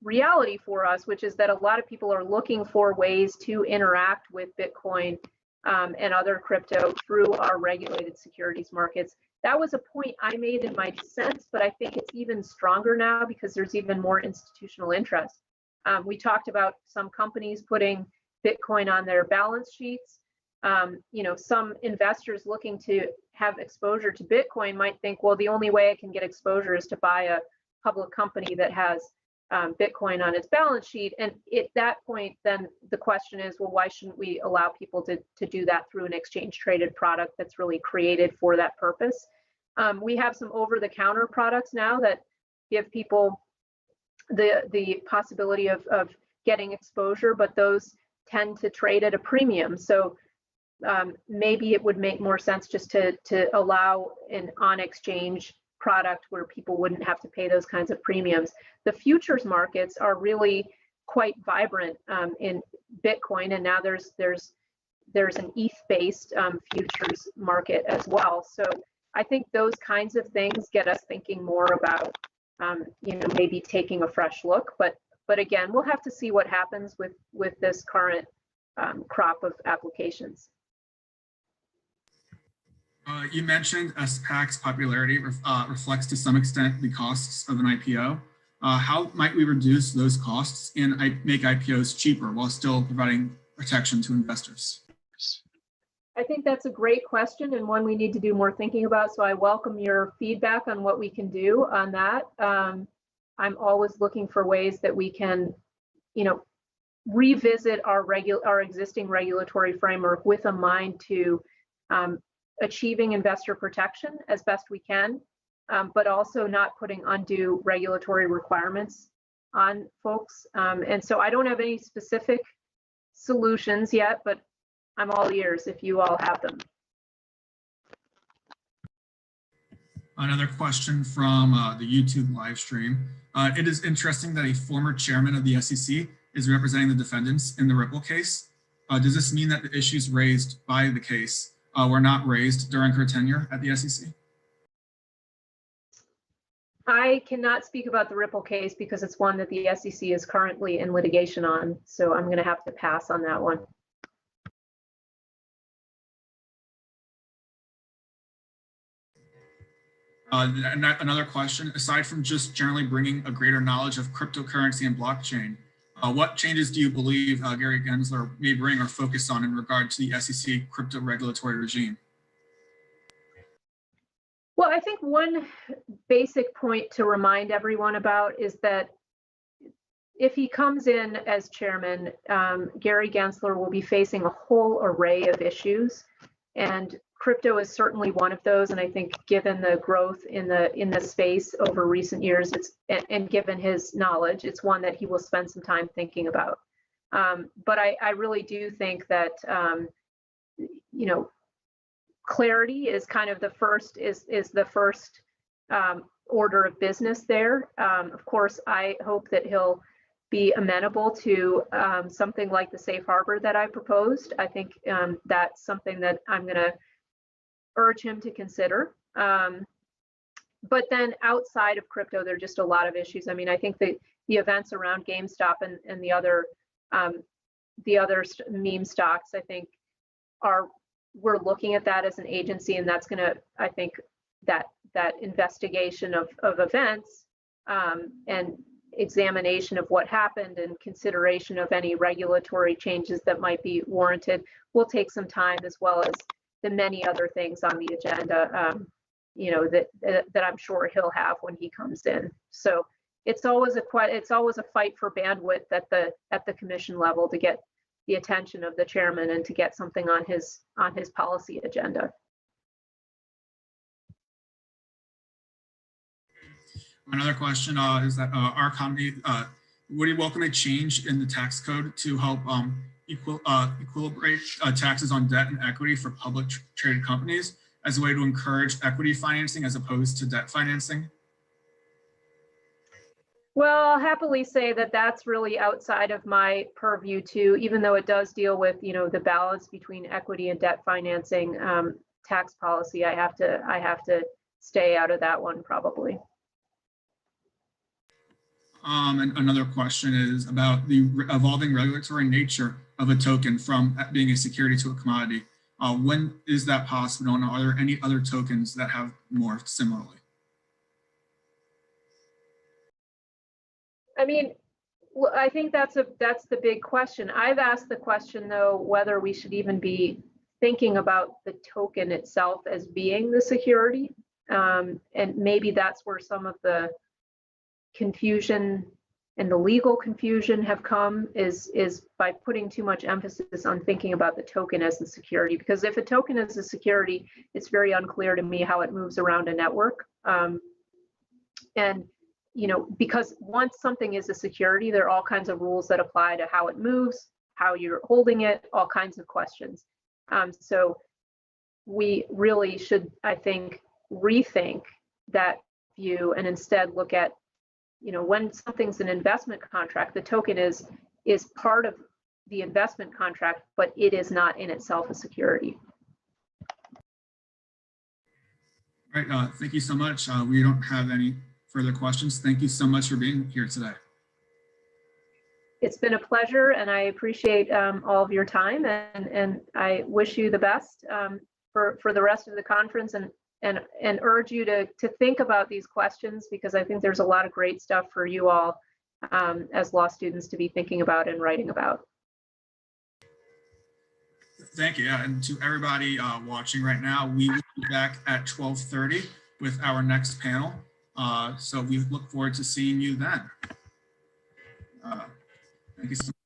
reality for us, which is that a lot of people are looking for ways to interact with Bitcoin and other crypto through our regulated securities markets. That was a point I made in my dissent, but I think it's even stronger now because there's even more institutional interest. We talked about some companies putting Bitcoin on their balance sheets. Some investors looking to have exposure to Bitcoin might think, well, the only way I can get exposure is to buy a public company that has Bitcoin on its balance sheet. And at that point, then the question is, well, why shouldn't we allow people to do that through an exchange traded product that's really created for that purpose? We have some over-the-counter products now that give people the possibility of getting exposure, but those tend to trade at a premium. So maybe it would make more sense just to allow an on-exchange product where people wouldn't have to pay those kinds of premiums. The futures markets are really quite vibrant in Bitcoin, and now there's an ETH-based futures market as well. So I think those kinds of things get us thinking more about maybe taking a fresh look. But again, we'll have to see what happens with this current crop of applications. You mentioned SPAC's popularity reflects to some extent the costs of an IPO. How might we reduce those costs and make IPOs cheaper while still providing protection to investors? I think that's a great question and one we need to do more thinking about. So I welcome your feedback on what we can do on that. I'm always looking for ways that we can, revisit our existing regulatory framework with a mind to achieving investor protection as best we can, but also not putting undue regulatory requirements on folks. And so I don't have any specific solutions yet, but I'm all ears if you all have them. Another question from the YouTube live stream. It is interesting that a former chairman of the SEC is representing the defendants in the Ripple case. Does this mean that the issues raised by the case were not raised during her tenure at the SEC? I cannot speak about the Ripple case because it's one that the SEC is currently in litigation on, so I'm going to have to pass on that one. Another question, aside from just generally bringing a greater knowledge of cryptocurrency and blockchain, what changes do you believe Gary Gensler may bring or focus on in regard to the SEC crypto regulatory regime? Well, I think one basic point to remind everyone about is that if he comes in as chairman, Gary Gensler will be facing a whole array of issues, and crypto is certainly one of those. And I think given the growth in the space over recent years, and given his knowledge, it's one that he will spend some time thinking about. But I really do think that clarity is kind of the first order of business there. Of course, I hope that he'll be amenable to something like the safe harbor that I proposed. I think that's something that I'm going to urge him to consider. But then outside of crypto, there are just a lot of issues. I mean, I think the events around GameStop and the other meme stocks, I think we're looking at that as an agency, and that's going to, I think, that investigation of events and examination of what happened and consideration of any regulatory changes that might be warranted will take some time, as well as the many other things on the agenda, that I'm sure he'll have when he comes in. So it's always a fight for bandwidth at the commission level to get the attention of the chairman and to get something on his policy agenda. Another question is that our company, would you welcome a change in the tax code to help equilibrate taxes on debt and equity for public traded companies as a way to encourage equity financing as opposed to debt financing? Well, I'll happily say that that's really outside of my purview too, even though it does deal with, the balance between equity and debt financing tax policy. I have to stay out of that one probably. And another question is about the evolving regulatory nature of a token from being a security to a commodity. When is that possible, and are there any other tokens that have morphed similarly? I mean, I think that's the big question. I've asked the question, though, whether we should even be thinking about the token itself as being the security. And maybe that's where some of the confusion and the legal confusion have come, is by putting too much emphasis on thinking about the token as the security. Because if a token is a security, it's very unclear to me how it moves around a network. Because once something is a security, there are all kinds of rules that apply to how it moves, how you're holding it, all kinds of questions. So we really should, I think, rethink that view and instead look at, when something's an investment contract, the token is part of the investment contract, but it is not in itself a security. All right, thank you so much. We don't have any further questions. Thank you so much for being here today. It's been a pleasure, and I appreciate all of your time, and I wish you the best for the rest of the conference, and urge you to think about these questions, because I think there's a lot of great stuff for you all as law students to be thinking about and writing about. Thank you. Yeah, and to everybody watching right now, we will be back at 12:30 with our next panel. So we look forward to seeing you then. Thank you so much.